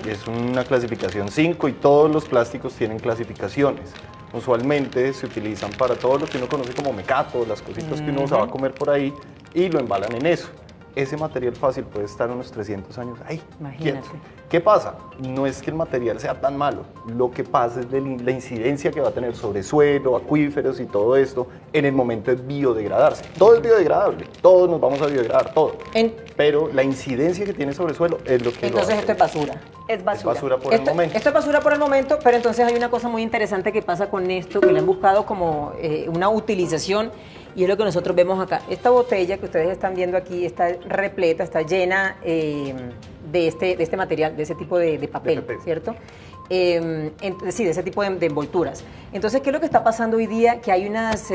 Es una clasificación 5 y todos los plásticos tienen clasificaciones. Usualmente se utilizan para todo lo que uno conoce como mecato, las cositas que uno se va a comer por ahí y lo embalan en eso. Ese material fácil puede estar unos 300 años ahí, Imagínate. quieto. ¿Qué pasa? No es que el material sea tan malo, lo que pasa es la incidencia que va a tener sobre suelo, acuíferos y todo esto en el momento de biodegradarse. Todo es biodegradable, todos nos vamos a biodegradar, todo. Pero la incidencia que tiene sobre el suelo es lo que Entonces esto es basura. Es basura. Es basura por el momento. Esto es basura por el momento, pero entonces hay una cosa muy interesante que pasa con esto, que le han buscado como una utilización, y es lo que nosotros vemos acá. Esta botella que ustedes están viendo aquí está repleta, está llena de este material, de ese tipo de papel, ¿cierto? Sí, de ese tipo de envolturas. Entonces, ¿qué es lo que está pasando hoy día? Que hay unas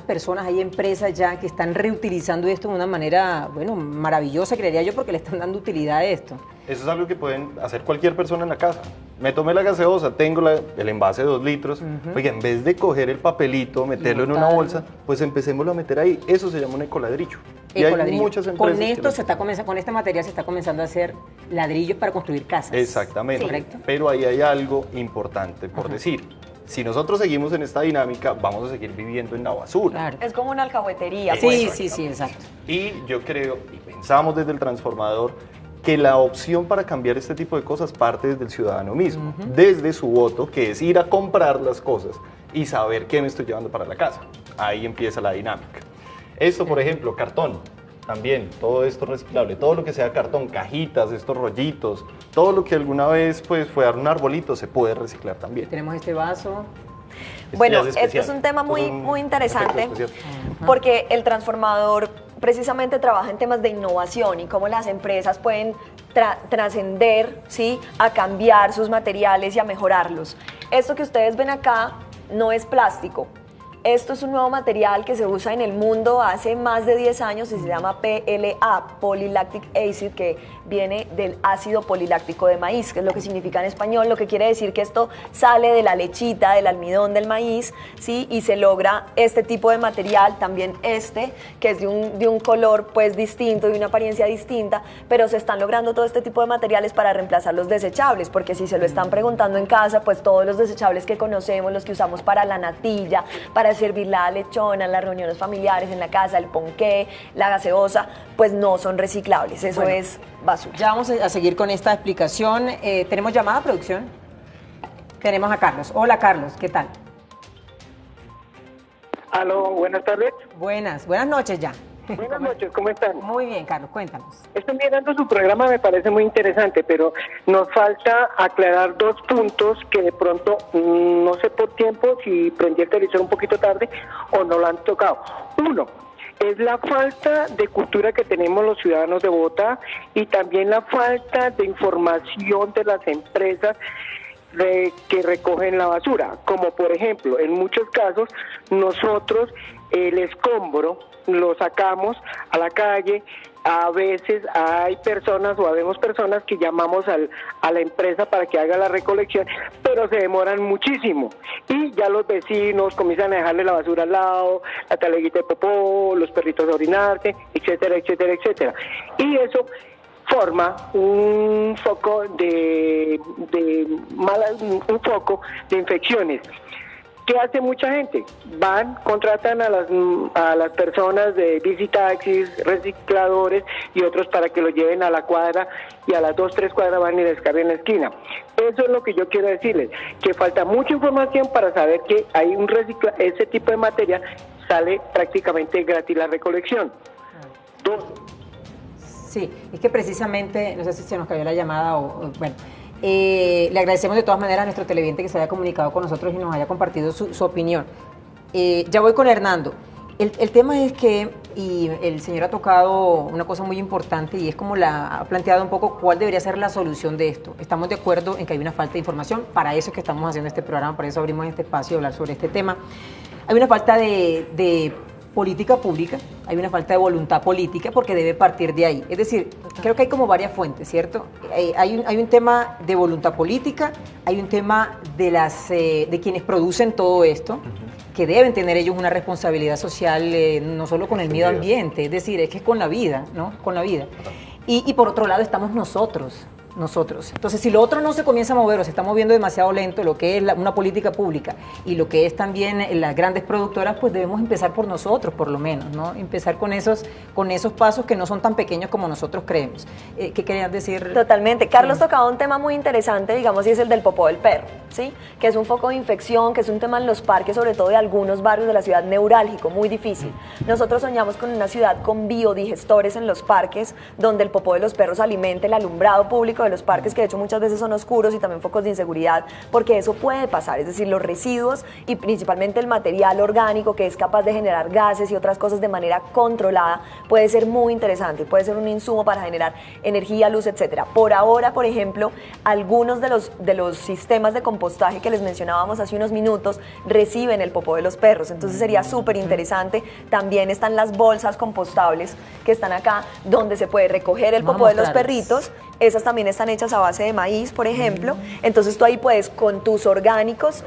personas, hay empresas ya que están reutilizando esto de una manera, bueno, maravillosa, creería yo, porque le están dando utilidad a esto. Eso es algo que pueden hacer cualquier persona en la casa. Me tomé la gaseosa, tengo el envase de 2 litros. Oiga, en vez de coger el papelito, meterlo en una bolsa, pues empecémoslo a meter ahí. Eso se llama un ecoladrillo. Y hay muchas empresas. Con esto con este material se está comenzando a hacer ladrillos para construir casas. Exactamente. ¿Correcto? Pero ahí hay algo importante por decir. Si nosotros seguimos en esta dinámica, vamos a seguir viviendo en la basura. Claro. Es como una alcahuetería. Sí, pues. sí, exacto. Y yo creo, y pensamos desde el transformador, que la opción para cambiar este tipo de cosas parte desde el ciudadano mismo, desde su voto, que es ir a comprar las cosas y saber qué me estoy llevando para la casa. Ahí empieza la dinámica. Esto, por ejemplo, cartón, también, todo esto reciclable, todo lo que sea cartón, cajitas, estos rollitos, todo lo que alguna vez pues, fue a un arbolito se puede reciclar también. Tenemos este vaso. Bueno, esto es un tema muy interesante porque el transformador precisamente trabaja en temas de innovación y cómo las empresas pueden trascender, ¿sí?, a cambiar sus materiales y a mejorarlos. Esto que ustedes ven acá no es plástico. Esto es un nuevo material que se usa en el mundo hace más de 10 años y se llama PLA, Polylactic Acid, que viene del ácido poliláctico de maíz, que es lo que significa en español, lo que quiere decir que esto sale de la lechita, del almidón del maíz, ¿sí? Y se logra este tipo de material, también que es de un color pues distinto, de una apariencia distinta, pero se están logrando todo este tipo de materiales para reemplazar los desechables, porque si se lo están preguntando en casa, pues todos los desechables que conocemos, los que usamos para la natilla, para servir la lechona, en las reuniones familiares, en la casa, el ponqué, la gaseosa, pues no son reciclables, eso es basura. Ya vamos a seguir con esta explicación. ¿Tenemos llamada, producción? Tenemos a Carlos. Hola, Carlos, ¿qué tal? Aló, buenas tardes. Buenas noches ya. Buenas noches, ¿cómo están? Muy bien, Carlos, cuéntanos. Estoy mirando su programa, me parece muy interesante, pero nos falta aclarar 2 puntos que de pronto, no sé por tiempo, si prendí el televisor un poquito tarde o no lo han tocado. Uno, es la falta de cultura que tenemos los ciudadanos de Bogotá y también la falta de información de las empresas que recogen la basura, como por ejemplo, en muchos casos, nosotros el escombro lo sacamos a la calle, a veces hay personas o habemos personas que llamamos a la empresa para que haga la recolección, pero se demoran muchísimo y ya los vecinos comienzan a dejarle la basura al lado, la taleguita de popó, los perritos a orinarse, etcétera, etcétera, etcétera. Y eso forma un foco un foco de infecciones. ¿Qué hace mucha gente? Van, contratan a las personas de bicitaxis, recicladores y otros para que lo lleven a la cuadra y a las 2, 3 cuadras van y descarguen en la esquina. Eso es lo que yo quiero decirles, que falta mucha información para saber que hay ese tipo de materia sale prácticamente gratis la recolección. Sí, es que precisamente, no sé si se nos cayó la llamada bueno, le agradecemos de todas maneras a nuestro televidente que se haya comunicado con nosotros y nos haya compartido su opinión. Ya voy con Hernando. El tema es que, y el señor ha tocado una cosa muy importante y es como ha planteado un poco cuál debería ser la solución de esto. Estamos de acuerdo en que hay una falta de información, para eso es que estamos haciendo este programa, para eso abrimos este espacio de hablar sobre este tema. Hay una falta de política pública, hay una falta de voluntad política porque debe partir de ahí. Es decir, creo que hay como varias fuentes, ¿cierto? Hay un tema de voluntad política, hay un tema de quienes producen todo esto, que deben tener ellos una responsabilidad social, no solo con el medio ambiente, es decir, es que es con la vida, ¿no? Con la vida. Y por otro lado estamos nosotros. Entonces, si lo otro no se comienza a mover o se está moviendo demasiado lento, lo que es una política pública y lo que es también las grandes productoras, pues debemos empezar por nosotros, por lo menos, ¿no? Empezar con esos pasos que no son tan pequeños como nosotros creemos. ¿Qué querías decir? Totalmente. Carlos tocaba un tema muy interesante, digamos, y es el del popó del perro, ¿sí? Que es un foco de infección, que es un tema en los parques, sobre todo de algunos barrios de la ciudad, neurálgico, muy difícil. Nosotros soñamos con una ciudad con biodigestores en los parques, donde el popó de los perros alimente el alumbrado público de los parques, que de hecho muchas veces son oscuros, y también focos de inseguridad, porque eso puede pasar, es decir, los residuos y principalmente el material orgánico que es capaz de generar gases y otras cosas de manera controlada puede ser muy interesante, puede ser un insumo para generar energía, luz, etcétera. Por ahora, por ejemplo, algunos de los sistemas de compostaje que les mencionábamos hace unos minutos reciben el popó de los perros, entonces sería súper interesante. También están las bolsas compostables que están acá, donde se puede recoger el popó de los perritos. Esas también están hechas a base de maíz, por ejemplo. Entonces tú ahí puedes, con tus orgánicos,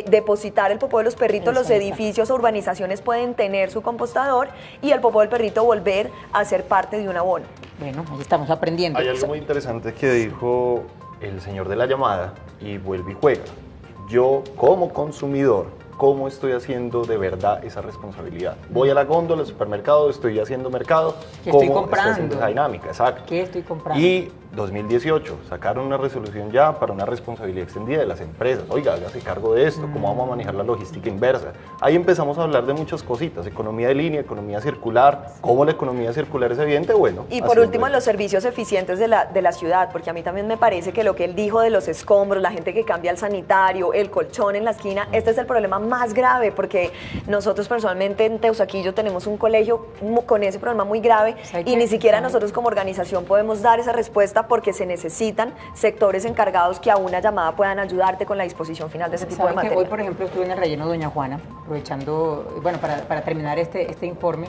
depositar el popó de los perritos. Los edificios o urbanizaciones pueden tener su compostador y el popó del perrito volver a ser parte de un abono. Bueno, ahí estamos aprendiendo. Hay algo muy interesante que dijo el señor de la llamada y vuelve y juega. Yo, como consumidor, ¿cómo estoy haciendo de verdad esa responsabilidad? Voy a la góndola, al supermercado, estoy haciendo mercado. ¿Qué estoy comprando? Estoy haciendo esa dinámica, exacto. ¿Qué estoy comprando? Y 2018 sacaron una resolución ya para una responsabilidad extendida de las empresas. Oiga, hágase cargo de esto, cómo vamos a manejar la logística inversa. Ahí empezamos a hablar de muchas cositas, economía de línea, economía circular, cómo la economía circular es evidente, bueno. Y por último, los servicios eficientes de la ciudad, porque a mí también me parece que lo que él dijo de los escombros, la gente que cambia el sanitario, el colchón en la esquina, este es el problema más grave, porque nosotros personalmente en Teusaquillo tenemos un colegio con ese problema muy grave y ni siquiera nosotros como organización podemos dar esa respuesta, porque se necesitan sectores encargados que a una llamada puedan ayudarte con la disposición final de ese tipo de materia. Hoy, por ejemplo, estuve en el relleno Doña Juana, aprovechando, bueno, para terminar este informe,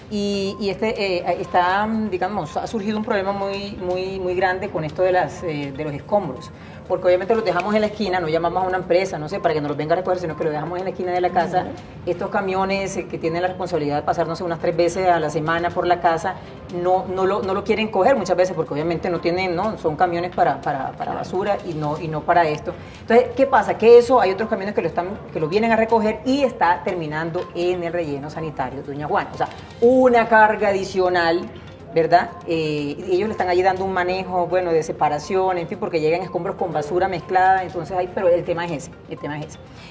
y está, digamos, ha surgido un problema muy grande con esto de los escombros, porque obviamente los dejamos en la esquina, no llamamos a una empresa, no sé, para que nos los venga a recoger, sino que los dejamos en la esquina de la casa. Estos camiones que tienen la responsabilidad de pasar, no sé, unas 3 veces a la semana por la casa, no lo quieren coger muchas veces, porque obviamente no tienen, no, son camiones para basura y no para esto. Entonces, ¿qué pasa? Que eso, hay otros camiones que lo vienen a recoger y está terminando en el relleno sanitario de Doña Juana. O sea, una carga adicional, ¿verdad? Ellos le están allí dando un manejo, bueno, de separación, en fin, porque llegan escombros con basura mezclada, entonces pero el tema es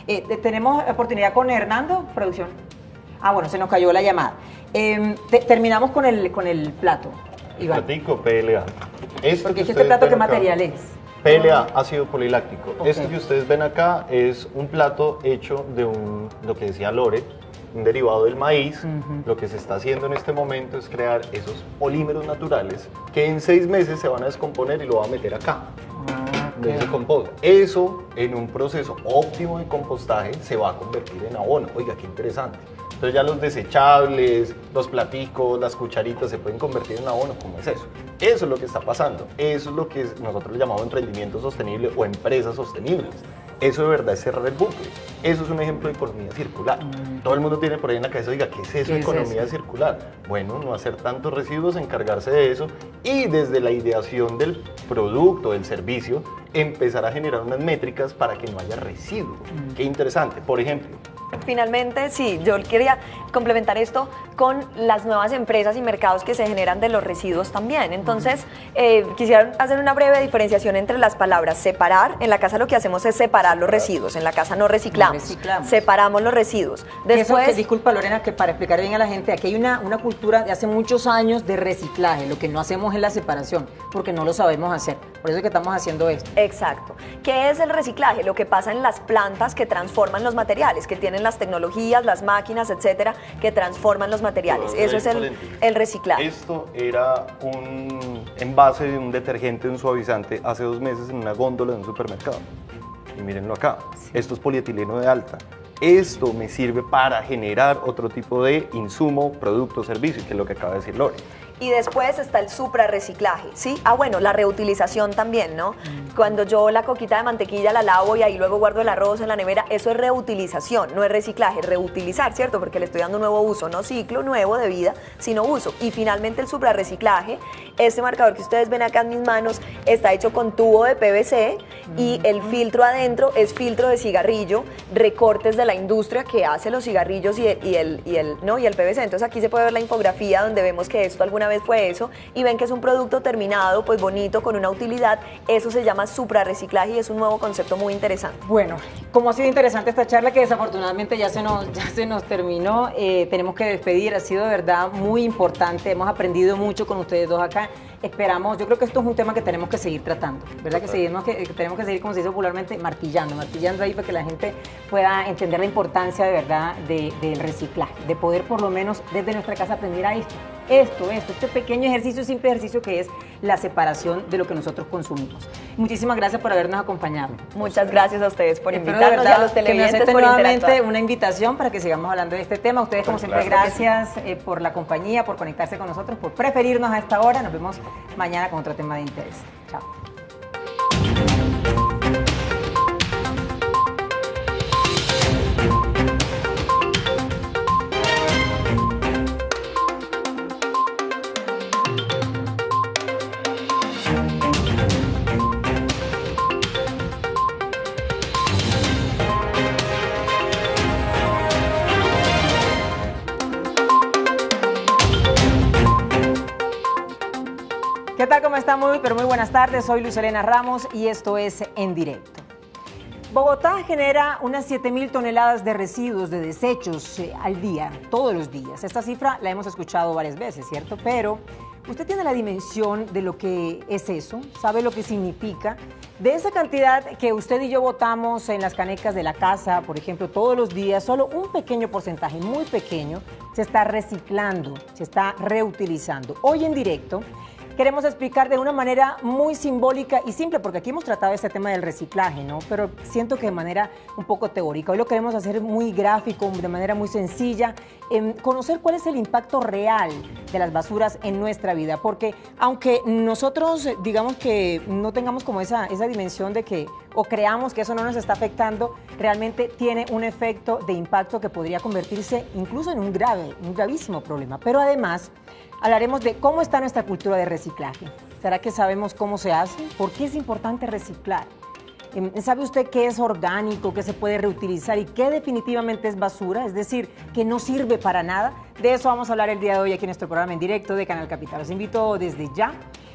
ese, ¿tenemos oportunidad con Hernando, producción? Bueno, se nos cayó la llamada. Terminamos con el plato, Iván. Platico PLA. Porque este plato, ¿qué material es? PLA, ácido poliláctico. Okay. Este que ustedes ven acá es un plato hecho de lo que decía Lore, un derivado del maíz. Lo que se está haciendo en este momento es crear esos polímeros naturales que en 6 meses se van a descomponer y lo va a meter acá. De ese compost. Eso, en un proceso óptimo de compostaje, se va a convertir en abono. Oiga, qué interesante. Entonces ya los desechables, los platicos, las cucharitas se pueden convertir en abono. ¿Cómo es eso? Eso es lo que está pasando. Eso es lo que nosotros le llamamos emprendimiento sostenible o empresas sostenibles. eso de verdad es cerrar el bucle. Eso es un ejemplo de economía circular. Todo el mundo tiene por ahí en la cabeza, diga, ¿qué es eso de economía circular? Bueno, no hacer tantos residuos, encargarse de eso y desde la ideación del producto, del servicio, empezar a generar unas métricas para que no haya residuos. Qué interesante. Por ejemplo, finalmente, sí, yo quería complementar esto con las nuevas empresas y mercados que se generan de los residuos también. Entonces, quisiera hacer una breve diferenciación entre las palabras separar. En la casa lo que hacemos es separar los residuos. En la casa no reciclamos. Separamos los residuos. Después, disculpa Lorena, que para explicar bien a la gente, aquí hay una cultura de hace muchos años de reciclaje. Lo que no hacemos es la separación, porque no lo sabemos hacer. Por eso es que estamos haciendo esto. Exacto. ¿Qué es el reciclaje? Lo que pasa en las plantas que transforman los materiales, que tienen las tecnologías, las máquinas, etcétera, que transforman los materiales. Eso es el reciclaje. Esto era un envase de un detergente, de un suavizante, hace 2 meses en una góndola de un supermercado. Y mírenlo acá. Sí. Esto es polietileno de alta. Esto me sirve para generar otro tipo de insumo, producto, servicio, que es lo que acaba de decir Lore. Y después está el suprarreciclaje, ¿sí? Ah, bueno, la reutilización también, ¿no? Cuando yo la coquita de mantequilla la lavo y ahí luego guardo el arroz en la nevera, eso es reutilización, no es reciclaje, reutilizar, ¿cierto? Porque le estoy dando un nuevo uso, no ciclo nuevo de vida, sino uso. Y finalmente el suprarreciclaje, este marcador que ustedes ven acá en mis manos, está hecho con tubo de PVC y el filtro adentro es filtro de cigarrillo, recortes de la industria que hace los cigarrillos y el PVC. Entonces aquí se puede ver la infografía donde vemos que esto alguna vez fue eso y ven que es un producto terminado, pues bonito, con una utilidad. Eso se llama suprarreciclaje y es un nuevo concepto muy interesante. Bueno, como ha sido interesante esta charla que desafortunadamente ya se nos terminó, tenemos que despedir, ha sido de verdad muy importante, hemos aprendido mucho con ustedes dos acá. Esperamos, yo creo que esto es un tema que tenemos que seguir tratando, ¿verdad? Que tenemos que seguir, como se dice popularmente, martillando ahí para que la gente pueda entender la importancia de verdad del reciclaje, de poder por lo menos desde nuestra casa aprender a este pequeño ejercicio, simple ejercicio que es la separación de lo que nosotros consumimos. Muchísimas gracias por habernos acompañado. Muchas gracias a ustedes por invitarnos y a los televidentes por nuevamente una invitación para que sigamos hablando de este tema. Ustedes, como siempre, gracias por la compañía, por conectarse con nosotros, por preferirnos a esta hora. Nos vemos mañana con otro tema de interés. Chao. ¿Qué tal? ¿Cómo están? Muy buenas tardes. Soy Lucelena Ramos y esto es En Directo. Bogotá genera unas 7.000 toneladas de residuos, de desechos al día, todos los días. Esta cifra la hemos escuchado varias veces, ¿cierto? Pero ¿usted tiene la dimensión de lo que es eso? ¿Sabe lo que significa? De esa cantidad que usted y yo botamos en las canecas de la casa, por ejemplo, todos los días, solo un pequeño porcentaje, muy pequeño, se está reciclando, se está reutilizando. Hoy En Directo queremos explicar de una manera muy simbólica y simple, porque aquí hemos tratado este tema del reciclaje, ¿no? Pero siento que de manera un poco teórica. Hoy lo queremos hacer muy gráfico, de manera muy sencilla, conocer cuál es el impacto real de las basuras en nuestra vida, porque aunque nosotros digamos que no tengamos como esa dimensión de que, o creamos que eso no nos está afectando, realmente tiene un efecto de impacto que podría convertirse incluso en un gravísimo problema. Pero además hablaremos de cómo está nuestra cultura de reciclaje. ¿Será que sabemos cómo se hace? ¿Por qué es importante reciclar? ¿Sabe usted qué es orgánico, qué se puede reutilizar y qué definitivamente es basura? Es decir, que no sirve para nada. De eso vamos a hablar el día de hoy aquí en nuestro programa En Directo de Canal Capital. Los invito desde ya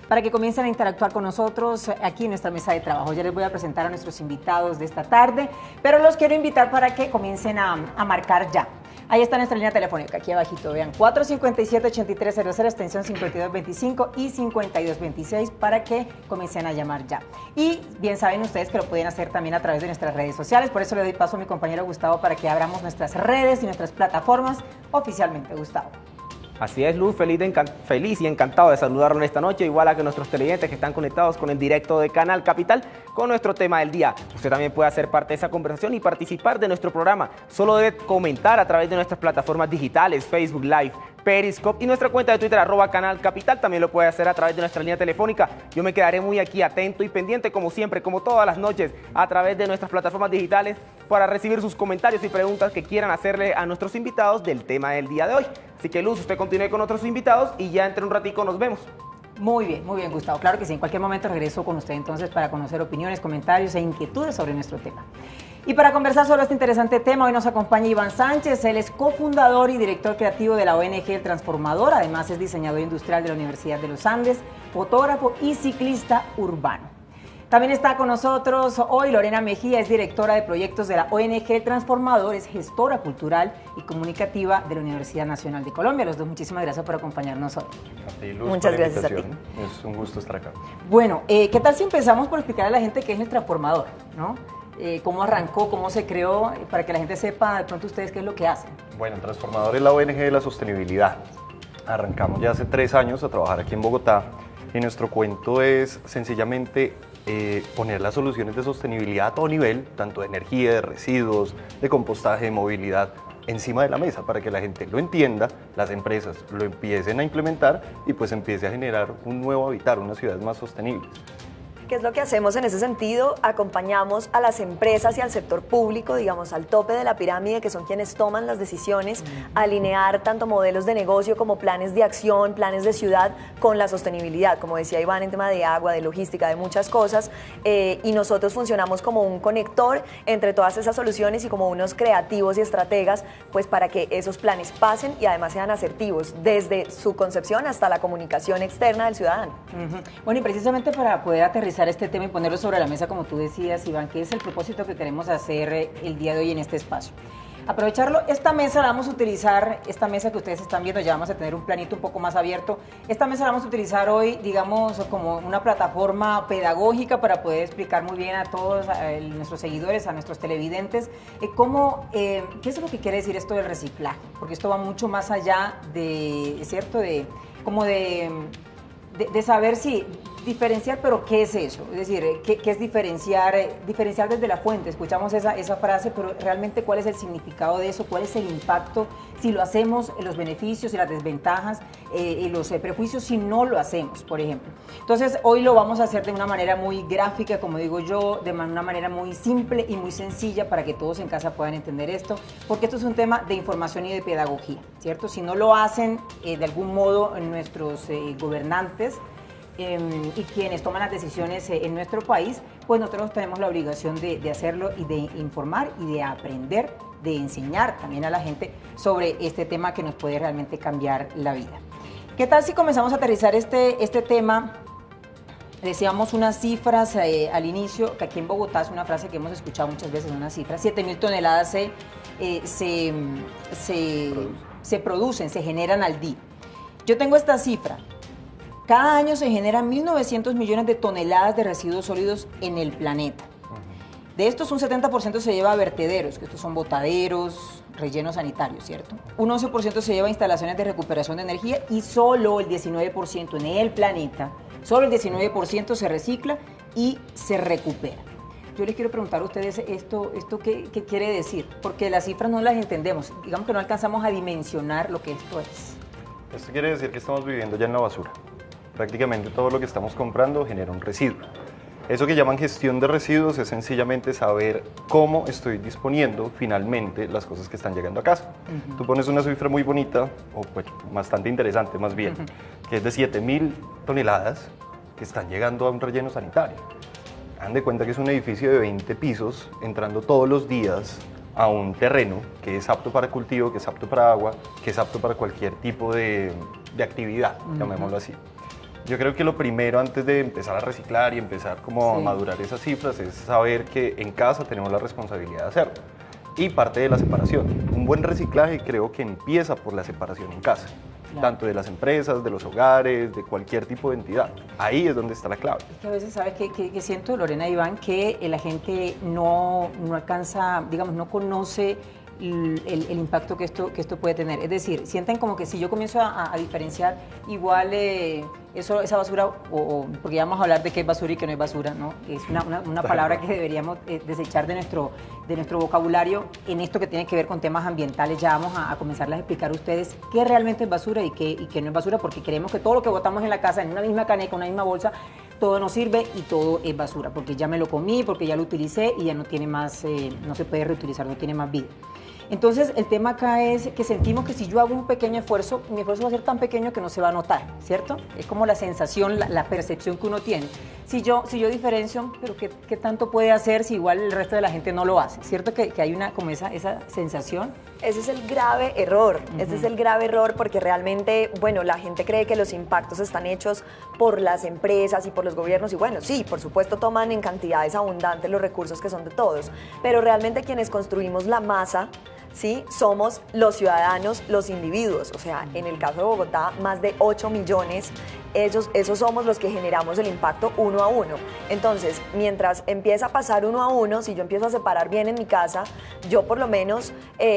para que comiencen a interactuar con nosotros aquí en nuestra mesa de trabajo. Ya les voy a presentar a nuestros invitados de esta tarde, pero los quiero invitar para que comiencen a marcar ya. Ahí está nuestra línea telefónica, aquí abajito, vean, 457-8300, extensión 5225 y 5226 para que comiencen a llamar ya. Y bien saben ustedes que lo pueden hacer también a través de nuestras redes sociales, por eso le doy paso a mi compañero Gustavo para que abramos nuestras redes y nuestras plataformas oficialmente. Gustavo. Así es, Luz, feliz y encantado de saludarlo en esta noche, igual a que nuestros televidentes que están conectados con el directo de Canal Capital con nuestro tema del día. Usted también puede hacer parte de esa conversación y participar de nuestro programa. Solo debe comentar a través de nuestras plataformas digitales, Facebook Live, Periscope y nuestra cuenta de Twitter @Canal Capital. También lo puede hacer a través de nuestra línea telefónica. Yo me quedaré muy aquí atento y pendiente como siempre, como todas las noches, a través de nuestras plataformas digitales para recibir sus comentarios y preguntas que quieran hacerle a nuestros invitados del tema del día de hoy. Así que Luz, usted continúe con otros invitados y ya entre un ratico nos vemos. Muy bien, Gustavo. Claro que sí, en cualquier momento regreso con usted entonces para conocer opiniones, comentarios e inquietudes sobre nuestro tema. Y para conversar sobre este interesante tema, hoy nos acompaña Iván Sánchez. Él es cofundador y director creativo de la ONG El Transformador. Además es diseñador industrial de la Universidad de los Andes, fotógrafo y ciclista urbano. También está con nosotros hoy Lorena Mejía, es directora de proyectos de la ONG El Transformador, es gestora cultural y comunicativa de la Universidad Nacional de Colombia. Los dos, muchísimas gracias por acompañarnos hoy. A ti, Luz, muchas gracias a ti. Es un gusto estar acá. Bueno, ¿qué tal si empezamos por explicar a la gente qué es El Transformador, ¿no? ¿Cómo arrancó, cómo se creó, para que la gente sepa de pronto ustedes qué es lo que hacen? Bueno, El Transformador es la ONG de la sostenibilidad. Arrancamos ya hace 3 años a trabajar aquí en Bogotá y nuestro cuento es sencillamente poner las soluciones de sostenibilidad a todo nivel, tanto de energía, de residuos, de compostaje, de movilidad, encima de la mesa para que la gente lo entienda, las empresas lo empiecen a implementar y pues empiece a generar un nuevo habitar, unas ciudades más sostenibles. ¿Qué es lo que hacemos en ese sentido? Acompañamos a las empresas y al sector público, digamos, al tope de la pirámide, que son quienes toman las decisiones, a alinear tanto modelos de negocio como planes de acción, planes de ciudad con la sostenibilidad, como decía Iván, en tema de agua, de logística, de muchas cosas, y nosotros funcionamos como un conector entre todas esas soluciones y como unos creativos y estrategas, pues para que esos planes pasen y además sean asertivos, desde su concepción hasta la comunicación externa del ciudadano. Bueno, y precisamente para poder aterrizar este tema y ponerlo sobre la mesa, como tú decías, Iván, que es el propósito que queremos hacer el día de hoy en este espacio. Aprovecharlo, esta mesa la vamos a utilizar, esta mesa que ustedes están viendo, ya vamos a tener un planito un poco más abierto. Esta mesa la vamos a utilizar hoy, digamos, como una plataforma pedagógica para poder explicar muy bien a todos nuestros seguidores, a nuestros televidentes, qué es lo que quiere decir esto del reciclaje, porque esto va mucho más allá de, ¿cierto?, de saber si diferenciar, pero ¿qué es eso? Es decir, ¿qué es diferenciar desde la fuente? Escuchamos esa frase, pero realmente ¿cuál es el significado de eso? ¿Cuál es el impacto? Si lo hacemos, los beneficios y las desventajas, y los prejuicios si no lo hacemos, por ejemplo. Entonces, hoy lo vamos a hacer de una manera muy gráfica, como digo yo, de una manera muy simple y muy sencilla para que todos en casa puedan entender esto, porque esto es un tema de información y de pedagogía, ¿cierto? Si no lo hacen de algún modo nuestros gobernantes, y quienes toman las decisiones en nuestro país, pues nosotros tenemos la obligación de hacerlo y de informar y de aprender, de enseñar también a la gente sobre este tema que nos puede realmente cambiar la vida. ¿Qué tal si comenzamos a aterrizar este tema? Decíamos unas cifras al inicio, que aquí en Bogotá es una frase que hemos escuchado muchas veces, una cifra, 7.000 toneladas se producen, se generan al día. Yo tengo esta cifra. Cada año se generan 1.900 millones de toneladas de residuos sólidos en el planeta. De estos, un 70% se lleva a vertederos, que estos son botaderos, rellenos sanitarios, ¿cierto? Un 11% se lleva a instalaciones de recuperación de energía y solo el 19% en el planeta, solo el 19% se recicla y se recupera. Yo les quiero preguntar a ustedes esto ¿qué quiere decir? Porque las cifras no las entendemos, digamos que no alcanzamos a dimensionar lo que esto es. Esto quiere decir que estamos viviendo ya en la basura. Prácticamente todo lo que estamos comprando genera un residuo. Eso que llaman gestión de residuos es sencillamente saber cómo estoy disponiendo finalmente las cosas que están llegando a casa. Tú pones una cifra muy bonita, o pues, bastante interesante más bien, que es de 7.000 toneladas que están llegando a un relleno sanitario. Hagan de cuenta que es un edificio de 20 pisos entrando todos los días a un terreno que es apto para cultivo, que es apto para agua, que es apto para cualquier tipo de actividad, llamémoslo así. Yo creo que lo primero antes de empezar a reciclar y empezar como a madurar esas cifras es saber que en casa tenemos la responsabilidad de hacerlo. Y parte de la separación. Un buen reciclaje creo que empieza por la separación en casa. Tanto de las empresas, de los hogares, de cualquier tipo de entidad. Ahí es donde está la clave. Es que a veces, ¿sabes qué siento, Lorena y Iván? Que la gente no alcanza, digamos, no conoce el impacto que esto puede tener. Es decir, sienten como que si yo comienzo a diferenciar igual esa basura, porque ya vamos a hablar de qué es basura y qué no es basura, ¿no? Es una palabra que deberíamos desechar de nuestro vocabulario en esto que tiene que ver con temas ambientales. Ya vamos a comenzarles a explicar a ustedes qué realmente es basura y qué no es basura, porque creemos que todo lo que botamos en la casa en una misma caneca, una misma bolsa, todo nos sirve y todo es basura, porque ya me lo comí, porque ya lo utilicé y ya no tiene más, no se puede reutilizar, no tiene más vida. Entonces, el tema acá es que sentimos que si yo hago un pequeño esfuerzo, mi esfuerzo va a ser tan pequeño que no se va a notar, ¿cierto? Es como la sensación, la percepción que uno tiene. Si yo diferencio, pero ¿qué tanto puede hacer si igual el resto de la gente no lo hace? ¿Cierto que hay una como esa sensación? Ese es el grave error, ese es el grave error porque realmente, bueno, la gente cree que los impactos están hechos por las empresas y por los gobiernos y bueno, sí, por supuesto toman en cantidades abundantes los recursos que son de todos, pero realmente quienes construimos la masa, ¿sí? Somos los ciudadanos, los individuos, o sea, en el caso de Bogotá, más de 8 millones, esos somos los que generamos el impacto uno a uno. Entonces, mientras empieza a pasar uno a uno, si yo empiezo a separar bien en mi casa, yo por lo menos,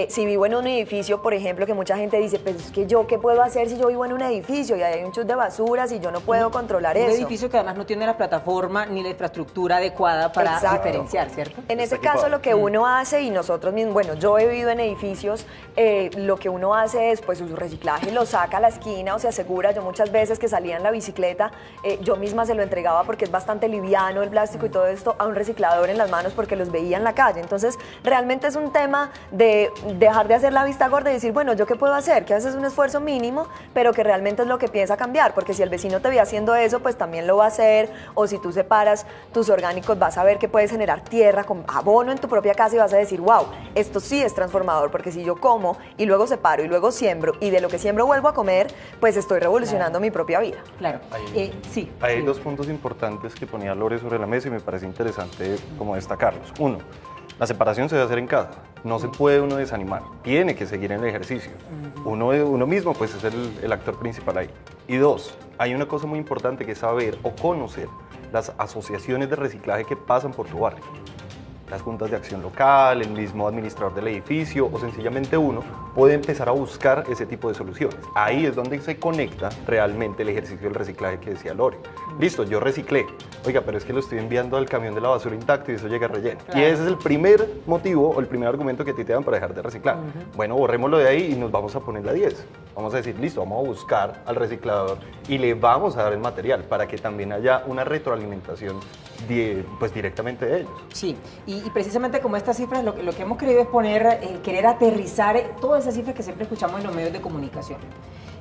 si vivo en un edificio, por ejemplo, que mucha gente dice, pues es que yo, ¿qué puedo hacer si yo vivo en un edificio y hay un chute de basuras y yo no puedo controlar eso? Un edificio que además no tiene la plataforma ni la infraestructura adecuada para diferenciar, ¿cierto? En ese caso, lo que uno hace, y nosotros mismos, bueno, yo he vivido en edificios, lo que uno hace es, pues su reciclaje lo saca a la esquina o se asegura. Yo muchas veces que salía en la bicicleta, yo misma se lo entregaba porque es bastante liviano el plástico y todo esto a un reciclador en las manos porque los veía en la calle. Entonces, realmente es un tema de dejar de hacer la vista gorda y decir, bueno, ¿yo qué puedo hacer? Que a veces es un esfuerzo mínimo, pero que realmente es lo que piensa cambiar, porque si el vecino te ve haciendo eso, pues también lo va a hacer, o si tú separas tus orgánicos, vas a ver que puedes generar tierra con abono en tu propia casa y vas a decir, wow, esto sí es transformador, porque si yo como y luego separo y luego siembro y de lo que siembro vuelvo a comer, pues estoy revolucionando mi propia vida. Claro. Hay dos puntos importantes que ponía Lore sobre la mesa y me parece interesante como destacarlos. Uno, la separación se debe hacer en casa, no se puede uno desanimar, tiene que seguir en el ejercicio. Uno mismo pues es el actor principal ahí. Y dos, hay una cosa muy importante que es saber o conocer las asociaciones de reciclaje que pasan por tu barrio. Las juntas de acción local, el mismo administrador del edificio o sencillamente uno puede empezar a buscar ese tipo de soluciones. Ahí es donde se conecta realmente el ejercicio del reciclaje que decía Lore. Listo, yo reciclé. Oiga, pero es que lo estoy enviando al camión de la basura intacto y eso llega relleno. Claro. Y ese es el primer motivo o el primer argumento que a ti te dan para dejar de reciclar. Bueno, borrémoslo de ahí y nos vamos a poner la 10. Vamos a decir, listo, vamos a buscar al reciclador y le vamos a dar el material para que también haya una retroalimentación pues directamente de ellos. Sí, y precisamente como estas cifras, lo que hemos querido es poner, querer aterrizar todas esas cifras que siempre escuchamos en los medios de comunicación.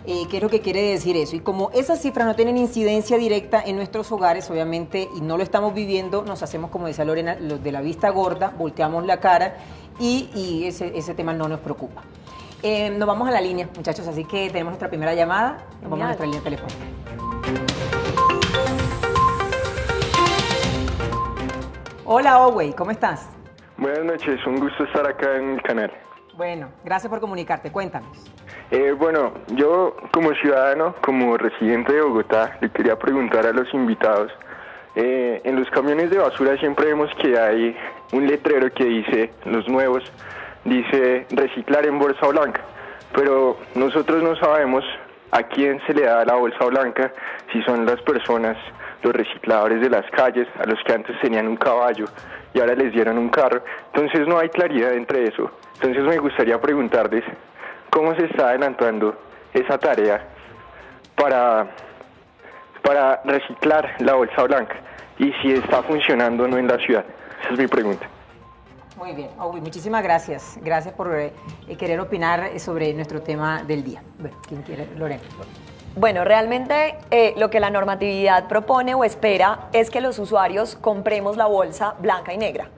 ¿Qué es lo que quiere decir eso? Y como esas cifras no tienen incidencia directa en nuestros hogares, obviamente, y no lo estamos viviendo, nos hacemos, como decía Lorena, los de la vista gorda, volteamos la cara y ese tema no nos preocupa. Nos vamos a la línea, muchachos, así que tenemos nuestra primera llamada, nos vamos a nuestra línea telefónica. Hola, Owey, ¿cómo estás? Buenas noches, un gusto estar acá en el canal. Bueno, gracias por comunicarte, cuéntanos. Bueno, yo como ciudadano, como residente de Bogotá, le quería preguntar a los invitados, en los camiones de basura siempre vemos que hay un letrero que dice, los nuevos, dice reciclar en bolsa blanca, pero nosotros no sabemos a quién se le da la bolsa blanca, si son las personas, los recicladores de las calles, a los que antes tenían un caballo y ahora les dieron un carro. Entonces no hay claridad entre eso. Entonces me gustaría preguntarles cómo se está adelantando esa tarea para reciclar la bolsa blanca y si está funcionando o no en la ciudad. Esa es mi pregunta. Muy bien, muchísimas gracias. Gracias por querer opinar sobre nuestro tema del día. Bueno, ¿quién quiere? Lorena. Bueno, realmente lo que la normatividad propone o espera es que los usuarios compremos la bolsa blanca y negra.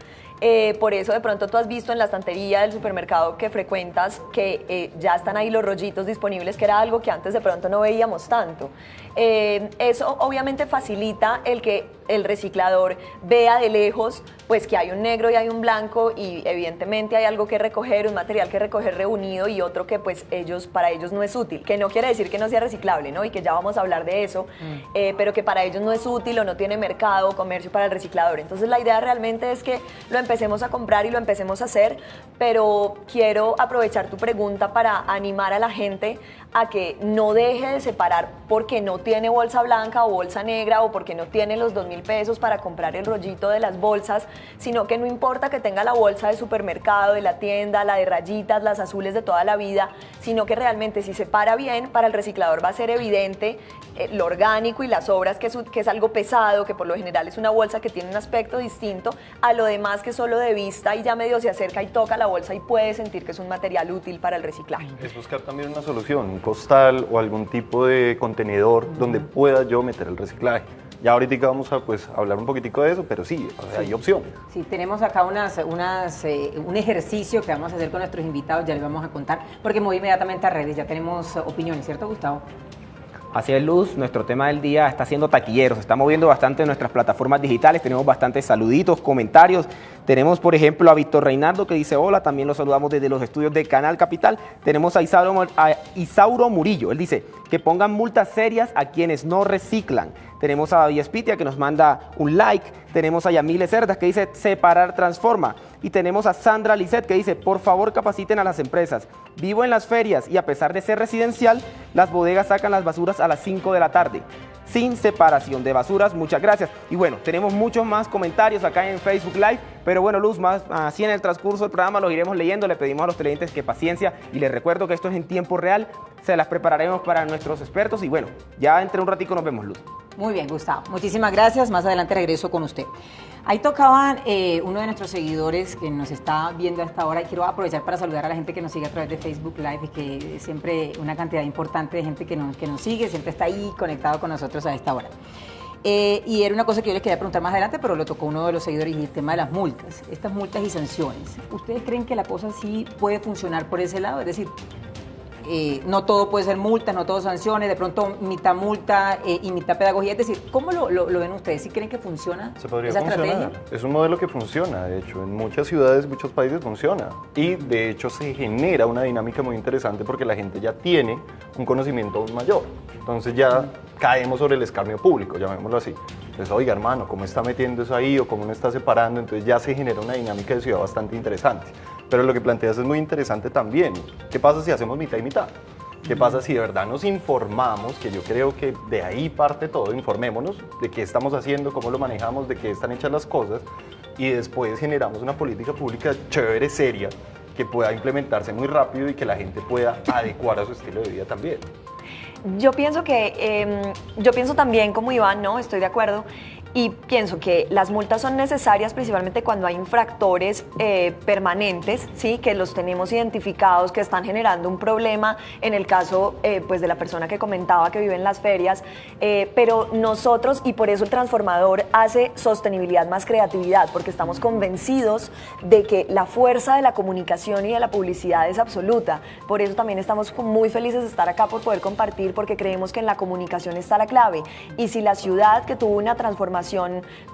Por eso de pronto tú has visto en la estantería del supermercado que frecuentas que ya están ahí los rollitos disponibles, que era algo que antes de pronto no veíamos tanto. Eso obviamente facilita el que el reciclador vea de lejos pues que hay un negro y hay un blanco y evidentemente hay algo que recoger, un material que recoger reunido y otro que pues para ellos no es útil, que no quiere decir que no sea reciclable, ¿no? Y que ya vamos a hablar de eso, pero que para ellos no es útil o no tiene mercado o comercio para el reciclador. Entonces la idea realmente es que lo empecemos a comprar y lo empecemos a hacer, pero quiero aprovechar tu pregunta para animar a la gente a que no deje de separar porque no tiene bolsa blanca o bolsa negra o porque no tiene los 2.000 pesos para comprar el rollito de las bolsas, sino que no importa que tenga la bolsa de supermercado, de la tienda, la de rayitas, las azules de toda la vida, sino que realmente si separa bien, para el reciclador va a ser evidente lo orgánico y las sobras, que es algo pesado, que por lo general es una bolsa que tiene un aspecto distinto a lo demás que solo de vista y ya medio se acerca y toca la bolsa y puede sentir que es un material útil para el reciclaje. Es buscar también una solución, un costal o algún tipo de contenedor donde pueda yo meter el reciclaje. Ya ahorita vamos a hablar un poquitico de eso, pero sí, hay opción. Sí, tenemos acá un ejercicio que vamos a hacer con nuestros invitados, ya les vamos a contar, porque me voy inmediatamente a redes, ya tenemos opiniones, ¿cierto, Gustavo? Así es, Luz, nuestro tema del día está siendo taquillero, se está moviendo bastante en nuestras plataformas digitales, tenemos bastantes saluditos, comentarios. Tenemos, por ejemplo, a Víctor Reinaldo que dice hola, también lo saludamos desde los estudios de Canal Capital. Tenemos a Isauro Murillo, él dice que pongan multas serias a quienes no reciclan. Tenemos a David Espitia que nos manda un like. Tenemos a Yamile Cerdas que dice separar transforma. Y tenemos a Sandra Lisset que dice por favor capaciten a las empresas. Vivo en las ferias y a pesar de ser residencial, las bodegas sacan las basuras a las 5 de la tarde. Sin separación de basuras, muchas gracias. Y bueno, tenemos muchos más comentarios acá en Facebook Live, pero bueno, Luz, más así en el transcurso del programa los iremos leyendo. Le pedimos a los televidentes que paciencia y les recuerdo que esto es en tiempo real, se las prepararemos para nuestros expertos y bueno, ya entre un ratico nos vemos, Luz. Muy bien, Gustavo. Muchísimas gracias. Más adelante regreso con usted. Ahí tocaban uno de nuestros seguidores que nos está viendo a esta hora y quiero aprovechar para saludar a la gente que nos sigue a través de Facebook Live y que siempre una cantidad importante de gente que nos sigue, siempre está ahí conectado con nosotros a esta hora. Y era una cosa que yo les quería preguntar más adelante, pero lo tocó uno de los seguidores y el tema de las multas, estas multas y sanciones. ¿Ustedes creen que la cosa sí puede funcionar por ese lado? Es decir, no todo puede ser multas, no todo sanciones, de pronto mitad multa y mitad pedagogía. Es decir, ¿cómo lo ven ustedes? ¿Sí creen que funciona esa estrategia? Es un modelo que funciona, de hecho, en muchas ciudades, muchos países funciona. Y de hecho se genera una dinámica muy interesante porque la gente ya tiene un conocimiento aún mayor. Entonces ya caemos sobre el escarnio público, llamémoslo así. Entonces, oiga hermano, ¿cómo está metiendo eso ahí o cómo no está separando? Entonces ya se genera una dinámica de ciudad bastante interesante. Pero lo que planteas es muy interesante también. ¿Qué pasa si hacemos mitad y mitad? ¿Qué pasa si de verdad nos informamos? Que yo creo que de ahí parte todo, informémonos de qué estamos haciendo, cómo lo manejamos, de qué están hechas las cosas y después generamos una política pública chévere, seria, que pueda implementarse muy rápido y que la gente pueda adecuar a su estilo de vida también. Yo pienso también como Iván, ¿no? Estoy de acuerdo. Y pienso que las multas son necesarias principalmente cuando hay infractores permanentes, ¿sí? Que los tenemos identificados, que están generando un problema, en el caso pues de la persona que comentaba que vive en las ferias, pero nosotros, y por eso el transformador hace sostenibilidad más creatividad, porque estamos convencidos de que la fuerza de la comunicación y de la publicidad es absoluta. Por eso también estamos muy felices de estar acá por poder compartir, porque creemos que en la comunicación está la clave. Y si la ciudad, que tuvo una transformación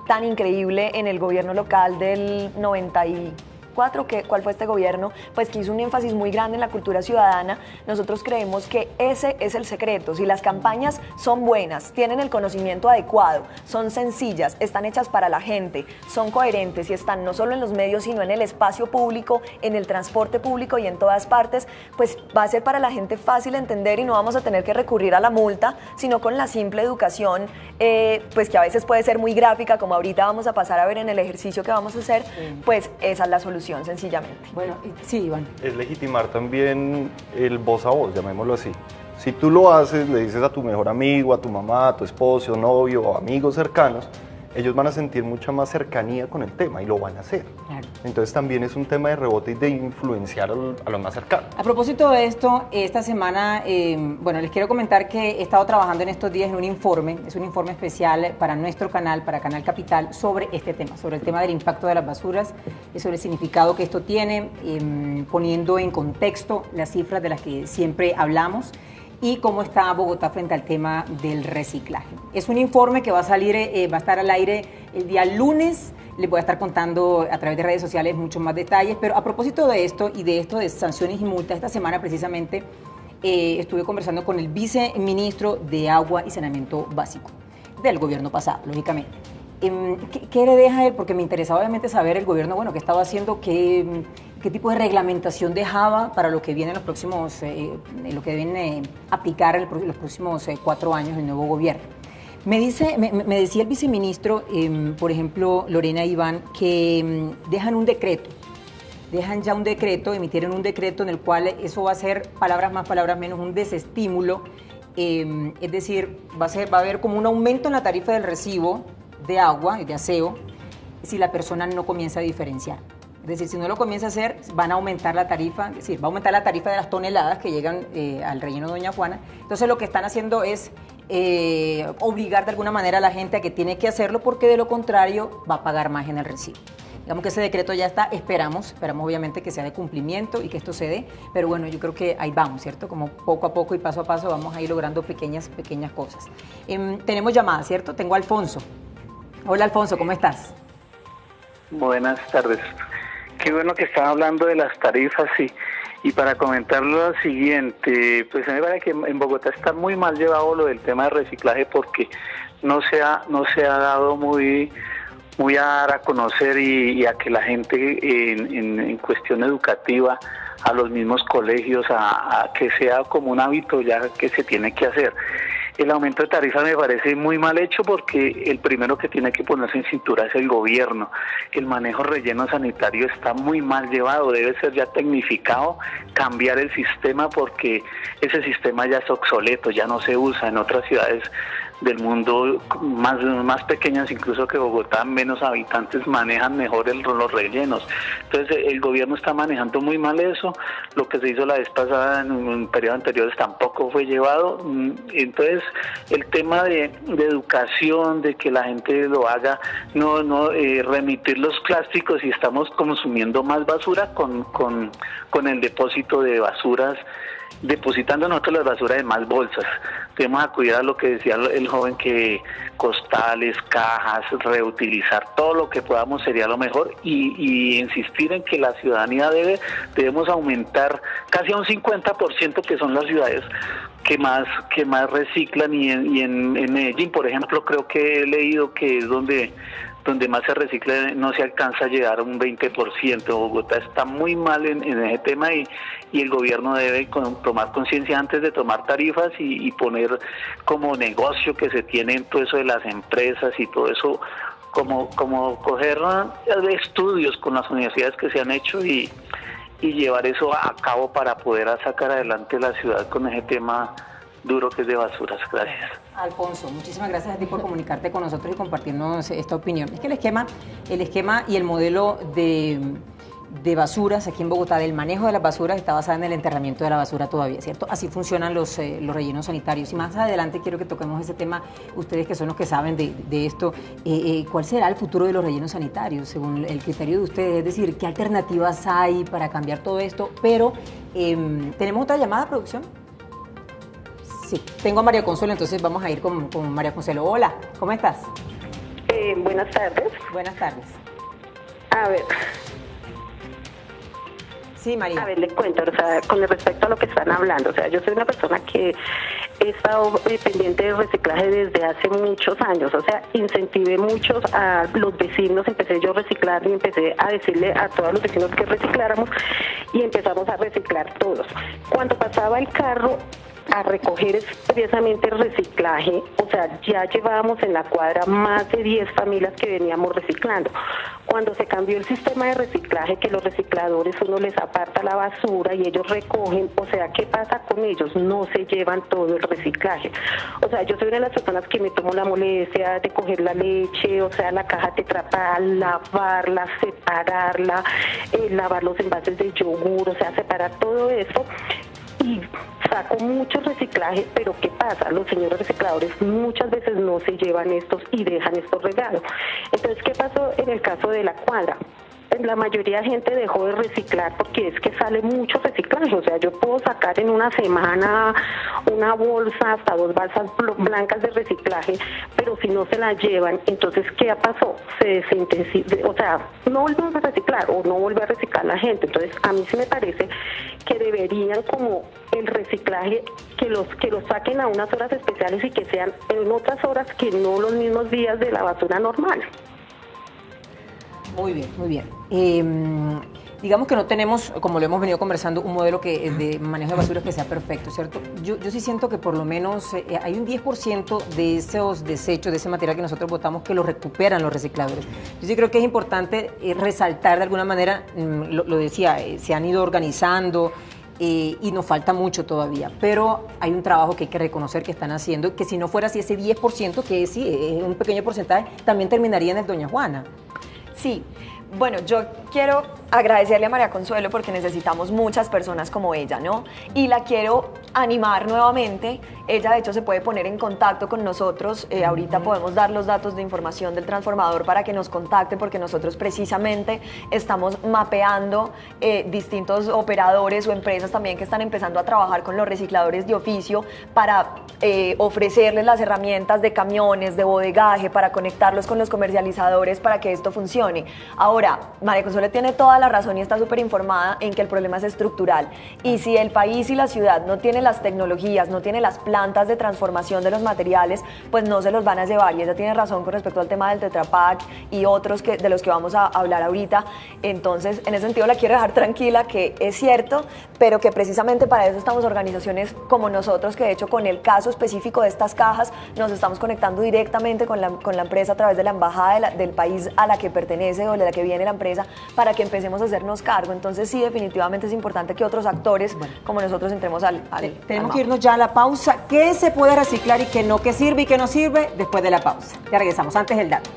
tan increíble en el gobierno local del 94, ¿cuál fue este gobierno? Pues que hizo un énfasis muy grande en la cultura ciudadana. Nosotros creemos que ese es el secreto. Si las campañas son buenas, tienen el conocimiento adecuado, son sencillas, están hechas para la gente, son coherentes y están no solo en los medios, sino en el espacio público, en el transporte público y en todas partes, pues va a ser para la gente fácil entender y no vamos a tener que recurrir a la multa, sino con la simple educación, pues que a veces puede ser muy gráfica, como ahorita vamos a pasar a ver en el ejercicio que vamos a hacer, pues esa es la solución. Sencillamente. Bueno, sí, Iván. Es legitimar también el voz a voz, llamémoslo así. Si tú lo haces, le dices a tu mejor amigo, a tu mamá, a tu esposo, novio o amigos cercanos, ellos van a sentir mucha más cercanía con el tema y lo van a hacer. Claro. Entonces también es un tema de rebote y de influenciar a los más cercanos. A propósito de esto, esta semana, bueno, les quiero comentar que he estado trabajando en estos días en un informe, es un informe especial para nuestro canal, para Canal Capital, sobre este tema, sobre el tema del impacto de las basuras y sobre el significado que esto tiene, poniendo en contexto las cifras de las que siempre hablamos. y cómo está Bogotá frente al tema del reciclaje. Es un informe que va a salir, va a estar al aire el día lunes. Les voy a estar contando a través de redes sociales muchos más detalles, pero a propósito de esto y de esto de sanciones y multas, esta semana precisamente estuve conversando con el viceministro de Agua y Saneamiento Básico del gobierno pasado, lógicamente. ¿Qué le deja él? Porque me interesaba obviamente saber el gobierno, bueno, qué estaba haciendo, qué tipo de reglamentación dejaba para lo que viene en los próximos, lo que deben aplicar en los próximos 4 años el nuevo gobierno. Me decía el viceministro, por ejemplo, Lorena e Iván, que dejan un decreto, emitieron un decreto en el cual eso va a ser, palabras más, palabras menos, un desestímulo, es decir, va a haber como un aumento en la tarifa del recibo de agua y de aseo si la persona no comienza a diferenciar. Es decir, si no lo comienza a hacer, van a aumentar la tarifa, es decir, va a aumentar la tarifa de las toneladas que llegan al relleno Doña Juana. Entonces lo que están haciendo es obligar de alguna manera a la gente a que tiene que hacerlo, porque de lo contrario va a pagar más en el recibo. Digamos que ese decreto ya está, esperamos obviamente que sea de cumplimiento y que esto se dé, pero bueno, yo creo que ahí vamos, ¿cierto? Como poco a poco y paso a paso vamos a ir logrando pequeñas cosas. Tenemos llamada, ¿cierto? Tengo a Alfonso. Hola Alfonso, ¿cómo estás? Buenas tardes. Qué bueno que están hablando de las tarifas y para comentar lo siguiente, pues me parece que en Bogotá está muy mal llevado lo del tema de reciclaje, porque no se ha dado muy a dar a conocer y a que la gente en cuestión educativa, a los mismos colegios, a que sea como un hábito ya que se tiene que hacer. El aumento de tarifas me parece muy mal hecho, porque el primero que tiene que ponerse en cintura es el gobierno. El manejo relleno sanitario está muy mal llevado, debe ser ya tecnificado, cambiar el sistema, porque ese sistema ya es obsoleto, ya no se usa. En otras ciudades del mundo más pequeñas incluso que Bogotá, menos habitantes, manejan mejor los rellenos. Entonces el gobierno está manejando muy mal eso. Lo que se hizo la vez pasada en periodos anteriores tampoco fue llevado. Entonces el tema de educación, de que la gente lo haga, remitir los plásticos, y estamos consumiendo más basura con el depósito de basuras, depositando nosotros las basuras en más bolsas. Debemos acudir a lo que decía el joven, que costales, cajas, reutilizar todo lo que podamos sería lo mejor, y insistir en que la ciudadanía debemos aumentar casi a un 50%, que son las ciudades que más reciclan, y en Medellín, por ejemplo, creo que he leído que es donde más se recicla, no se alcanza a llegar a un 20%. Bogotá está muy mal en ese tema, y el gobierno debe tomar conciencia antes de tomar tarifas y poner como negocio que se tiene en todo eso de las empresas y todo eso, como coger estudios con las universidades que se han hecho y llevar eso a cabo para poder sacar adelante la ciudad con ese tema duro que es de basuras. Gracias. Alfonso, muchísimas gracias a ti por comunicarte con nosotros y compartirnos esta opinión. Es que el esquema y el modelo de basuras aquí en Bogotá, del manejo de las basuras, está basado en el enterramiento de la basura todavía, ¿cierto? Así funcionan los rellenos sanitarios. Y más adelante quiero que toquemos ese tema, ustedes que son los que saben de esto. ¿Cuál será el futuro de los rellenos sanitarios según el criterio de ustedes? Es decir, ¿qué alternativas hay para cambiar todo esto? Pero, ¿tenemos otra llamada, producción? Sí, tengo a María Consuelo, entonces vamos a ir con María Consuelo. Hola, ¿cómo estás? Buenas tardes. Buenas tardes. A ver. Sí, María. A ver, les cuento, o sea, con respecto a lo que están hablando, o sea, yo soy una persona que he estado pendiente del reciclaje desde hace muchos años, o sea, incentivé muchos a los vecinos, empecé yo a reciclar y empecé a decirle a todos los vecinos que recicláramos, y empezamos a reciclar todos. Cuando pasaba el carro a recoger precisamente el reciclaje, o sea, ya llevábamos en la cuadra más de 10 familias que veníamos reciclando. Cuando se cambió el sistema de reciclaje, que los recicladores, uno les aparta la basura y ellos recogen, o sea, ¿qué pasa con ellos? No se llevan todo el reciclaje. O sea, yo soy una de las personas que me tomo la molestia de coger la leche, o sea, la caja tetrapal, lavarla, separarla, lavar los envases de yogur, o sea, separar todo eso. Y saco mucho reciclaje, pero ¿qué pasa? Los señores recicladores muchas veces no se llevan estos y dejan estos regalos. Entonces, ¿qué pasó en el caso de la cuadra? la mayoría de gente dejó de reciclar porque es que sale mucho reciclaje. O sea, yo puedo sacar en una semana una bolsa, hasta 2 bolsas blancas de reciclaje, pero si no se la llevan, entonces, ¿qué pasó? Se desintensiva, o sea, no volvemos a reciclar o no vuelve a reciclar la gente. Entonces, a mí sí me parece que deberían como el reciclaje, que los saquen a unas horas especiales y que sean en otras horas que no los mismos días de la basura normal. Muy bien, muy bien. Digamos que no tenemos, como lo hemos venido conversando, un modelo de manejo de basuras que sea perfecto, ¿cierto? Yo sí siento que por lo menos hay un 10% de esos desechos, de ese material que nosotros botamos, que lo recuperan los recicladores. Yo sí creo que es importante resaltar de alguna manera, lo decía, se han ido organizando, y nos falta mucho todavía, pero hay un trabajo que hay que reconocer que están haciendo, que si no fuera así ese 10%, que sí, es un pequeño porcentaje, también terminaría en el Doña Juana. Sí, bueno, yo quiero agradecerle a María Consuelo porque necesitamos muchas personas como ella, ¿no? Y la quiero animar nuevamente. Ella, de hecho, se puede poner en contacto con nosotros. Ahorita podemos dar los datos de información del transformador para que nos contacte, porque nosotros precisamente estamos mapeando distintos operadores o empresas también que están empezando a trabajar con los recicladores de oficio para ofrecerles las herramientas de camiones, de bodegaje, para conectarlos con los comercializadores para que esto funcione. Ahora, María Consuelo tiene toda la razón y está súper informada en que el problema es estructural. Y si el país y la ciudad no tiene las tecnologías, no tiene las plantas de transformación de los materiales, pues no se los van a llevar. Y ella tiene razón con respecto al tema del Tetra Pak y otros de los que vamos a hablar ahorita. Entonces, en ese sentido la quiero dejar tranquila, que es cierto, pero que precisamente para eso estamos organizaciones como nosotros, que de hecho con el caso específico de estas cajas nos estamos conectando directamente con la empresa a través de la embajada del país a la que pertenece o de la que viene la empresa, para que empecemos a hacernos cargo. Entonces sí, definitivamente es importante que otros actores como nosotros entremos tenemos que irnos ya a la pausa. ¿Qué se puede reciclar y qué no? ¿Qué sirve y qué no sirve? Después de la pausa. Ya regresamos. Antes el dato.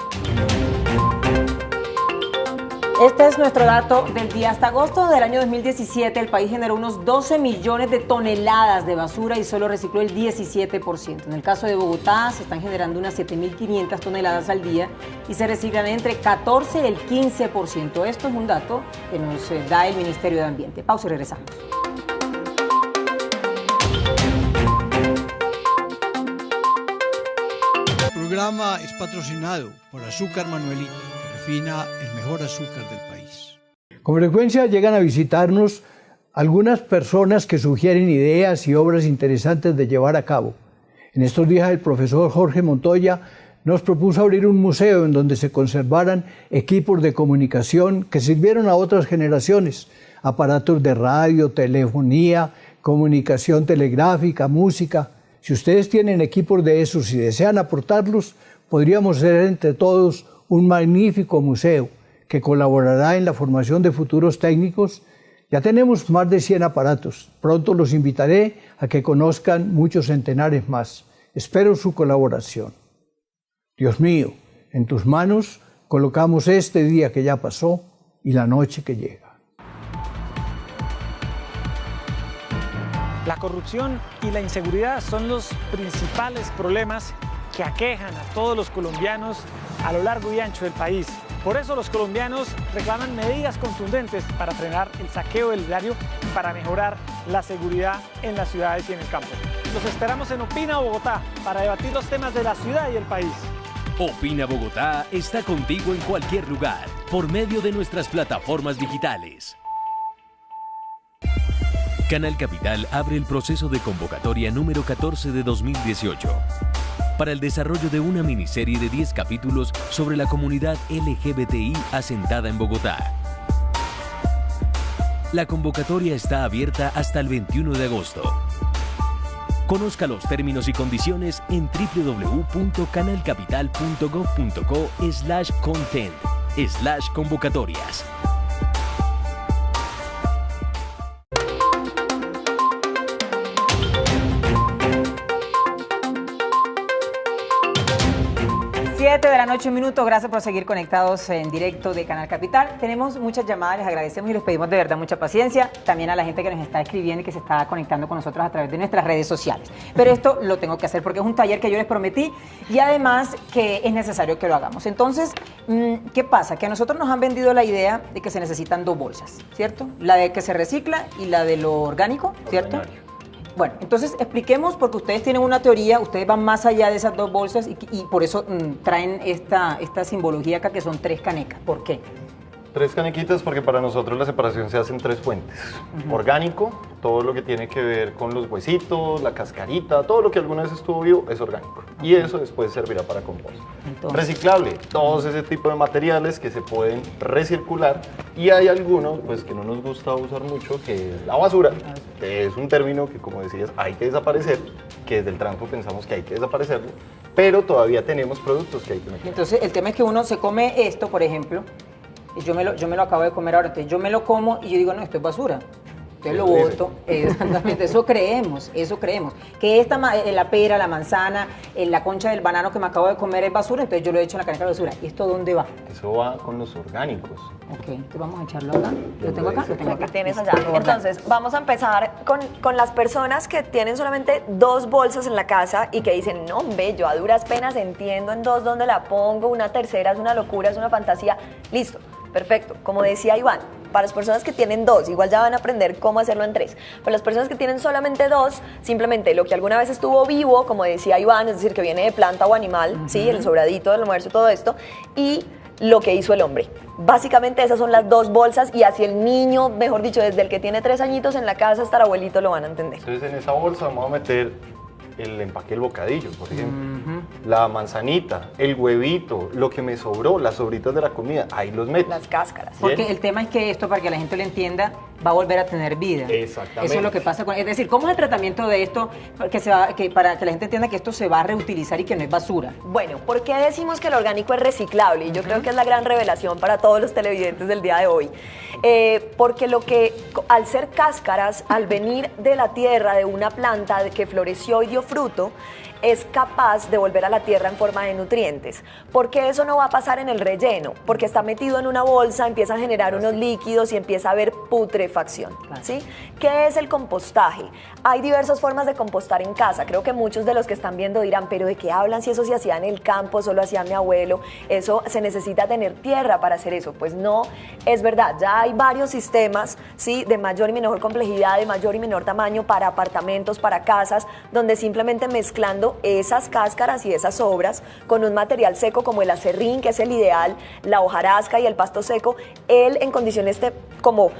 Este es nuestro dato del día. Hasta agosto del año 2017, el país generó unos 12 millones de toneladas de basura y solo recicló el 17%. En el caso de Bogotá, se están generando unas 7.500 toneladas al día y se reciclan entre 14 y el 15%. Esto es un dato que nos da el Ministerio de Ambiente. Pausa y regresamos. El programa es patrocinado por Azúcar Manuelita, que refina el mejor azúcar del país. Con frecuencia llegan a visitarnos algunas personas que sugieren ideas y obras interesantes de llevar a cabo. En estos días el profesor Jorge Montoya nos propuso abrir un museo en donde se conservaran equipos de comunicación que sirvieron a otras generaciones, aparatos de radio, telefonía, comunicación telegráfica, música. Si ustedes tienen equipos de esos y desean aportarlos, podríamos hacer entre todos un magnífico museo que colaborará en la formación de futuros técnicos. Ya tenemos más de 100 aparatos. Pronto los invitaré a que conozcan muchos centenares más. Espero su colaboración. Dios mío, en tus manos colocamos este día que ya pasó y la noche que llega. La corrupción y la inseguridad son los principales problemas que aquejan a todos los colombianos a lo largo y ancho del país. Por eso los colombianos reclaman medidas contundentes para frenar el saqueo del erario y para mejorar la seguridad en las ciudades y en el campo. Los esperamos en Opina Bogotá para debatir los temas de la ciudad y el país. Opina Bogotá está contigo en cualquier lugar, por medio de nuestras plataformas digitales. Canal Capital abre el proceso de convocatoria número 14 de 2018 para el desarrollo de una miniserie de 10 capítulos sobre la comunidad LGBTI asentada en Bogotá. La convocatoria está abierta hasta el 21 de agosto. Conozca los términos y condiciones en www.canalcapital.gov.co/content/convocatorias. 7 de la noche, un minuto. Gracias por seguir conectados en directo de Canal Capital. Tenemos muchas llamadas, les agradecemos y les pedimos de verdad mucha paciencia. También a la gente que nos está escribiendo y que se está conectando con nosotros a través de nuestras redes sociales. Pero esto lo tengo que hacer porque es un taller que yo les prometí y además que es necesario que lo hagamos. Entonces, ¿qué pasa? Que a nosotros nos han vendido la idea de que se necesitan dos bolsas, ¿cierto? La de que se recicla y la de lo orgánico, ¿cierto? Ordinario. Bueno, entonces expliquemos, porque ustedes tienen una teoría, ustedes van más allá de esas dos bolsas y por eso traen esta simbología acá, que son 3 canecas. ¿Por qué? 3 canequitas porque para nosotros la separación se hace en 3 fuentes. Orgánico, todo lo que tiene que ver con los huesitos, la cascarita, todo lo que alguna vez estuvo vivo es orgánico. Y eso después servirá para compost. Reciclable, todos ese tipo de materiales que se pueden recircular. Y hay algunos pues que no nos gusta usar mucho, que es la basura, que es un término que, como decías, hay que desaparecer, que desde el Transfo pensamos que hay que desaparecerlo, pero todavía tenemos productos que hay que meter. Entonces el tema es que uno se come esto, por ejemplo, yo me lo acabo de comer ahora, entonces yo me lo como y yo digo, no, esto es basura. Entonces lo boto, exactamente, eso creemos. Que la pera, la manzana, la concha del banano que me acabo de comer es basura, entonces yo lo he hecho en la caneca de basura. ¿Y esto dónde va? Eso va con los orgánicos. Ok, entonces vamos a echarlo acá. ¿Lo tengo acá? Lo tengo acá. Tienes allá. Entonces, vamos a empezar con las personas que tienen solamente 2 bolsas en la casa y que dicen, no, hombre, yo a duras penas entiendo en 2 dónde la pongo, una tercera es una locura, es una fantasía. Listo, perfecto. Como decía Iván, para las personas que tienen 2, igual ya van a aprender cómo hacerlo en 3. Para las personas que tienen solamente 2, simplemente lo que alguna vez estuvo vivo, como decía Iván, es decir, que viene de planta o animal, ¿sí? El sobradito del almuerzo, todo esto, y lo que hizo el hombre. Básicamente esas son las 2 bolsas y así el niño, mejor dicho, desde el que tiene 3 añitos en la casa hasta el abuelito lo van a entender. Entonces en esa bolsa vamos a meter el empaque del bocadillo, por ejemplo, la manzanita, el huevito, lo que me sobró, las sobritas de la comida, ahí los meto. Las cáscaras. Porque el tema es que esto, para que la gente lo entienda, va a volver a tener vida. Exactamente. Eso es lo que pasa es decir, ¿cómo es el tratamiento de esto? Para que la gente entienda que esto se va a reutilizar y que no es basura. Bueno, ¿por qué decimos que el orgánico es reciclable? Y yo creo que es la gran revelación para todos los televidentes del día de hoy. Porque al ser cáscaras, al venir de la tierra, de una planta que floreció y dio fruto, es capaz de volver a la tierra en forma de nutrientes. ¿Por qué eso no va a pasar en el relleno? Porque está metido en una bolsa, empieza a generar unos líquidos y empieza a haber putrefacción, ¿sí? ¿Qué es el compostaje? Hay diversas formas de compostar en casa. Creo que muchos de los que están viendo dirán, ¿pero de qué hablan si eso se hacía en el campo, solo hacía mi abuelo? Eso se necesita tener tierra para hacer eso. Pues no, es verdad, ya hay varios sistemas, ¿sí? De mayor y menor complejidad, de mayor y menor tamaño para apartamentos, para casas, donde simplemente mezclando esas cáscaras y esas sobras con un material seco como el acerrín, que es el ideal, la hojarasca y el pasto seco, él en condiciones como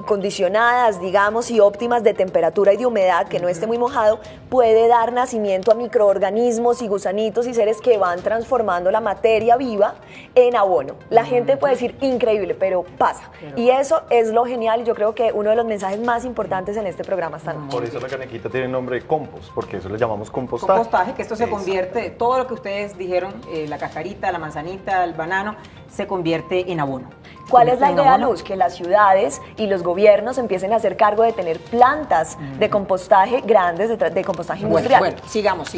condicionadas, digamos, y óptimas de temperatura y de humedad, que no esté muy mojado, puede dar nacimiento a microorganismos y gusanitos y seres que van transformando la materia viva en abono. La gente puede decir increíble, pero pasa. Y eso es lo genial y yo creo que uno de los mensajes más importantes en este programa esta noche. Por eso la canequita tiene el nombre de compost, porque eso le llamamos compostaje. Que esto se convierte, todo lo que ustedes dijeron, la cascarita, la manzanita, el banano, se convierte en abono. ¿Cuál es la idea, Luz? Que las ciudades y los gobiernos empiecen a hacer cargo de tener plantas de compostaje grandes, de compostaje industrial. Bueno, sigamos.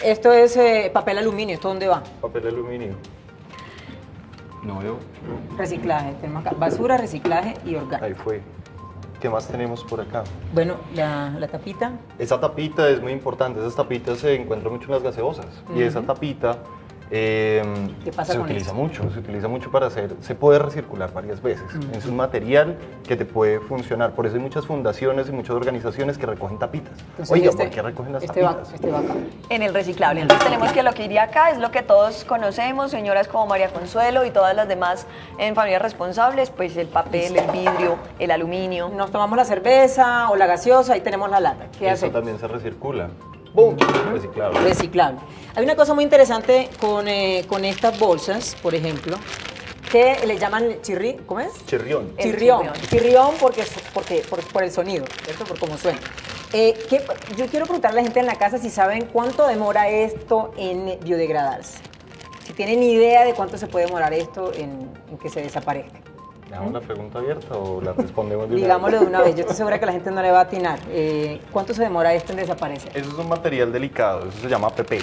Esto es papel aluminio, ¿esto dónde va? Papel aluminio. No veo. Reciclaje, tenemos acá basura, reciclaje y orgánico. Ahí fue. ¿Qué más tenemos por acá? Bueno, la tapita. Esa tapita es muy importante. Esas tapitas se encuentran mucho en las gaseosas. Y esa tapita se utiliza mucho para hacer, se puede recircular varias veces. Es un material que te puede funcionar. Por eso hay muchas fundaciones y muchas organizaciones que recogen tapitas. Entonces, oiga, ¿por qué recogen las tapitas? Va acá. En el reciclable. Entonces tenemos que lo que iría acá es lo que todos conocemos, señoras como María Consuelo y todas las demás en familias responsables, pues el papel, el vidrio, el aluminio. Nos tomamos la cerveza o la gaseosa y tenemos la lata. ¿Qué Eso hacemos? también se recircula. ¡Bum! Reciclable. Reciclable. Hay una cosa muy interesante con estas bolsas, por ejemplo, que le llaman ¿cómo es? Chirrión. Chirrión por el sonido, ¿cierto? Por cómo suena. Yo quiero preguntarle a la gente en la casa si saben cuánto demora esto en biodegradarse. Si tienen idea de cuánto se puede demorar esto en que se desaparezca. ¿Dejamos la pregunta abierta o la respondemos de una vez? Digámoslo de una vez, yo estoy segura que la gente no le va a atinar. ¿Cuánto se demora esto en desaparecer? Eso es un material delicado, eso se llama PP.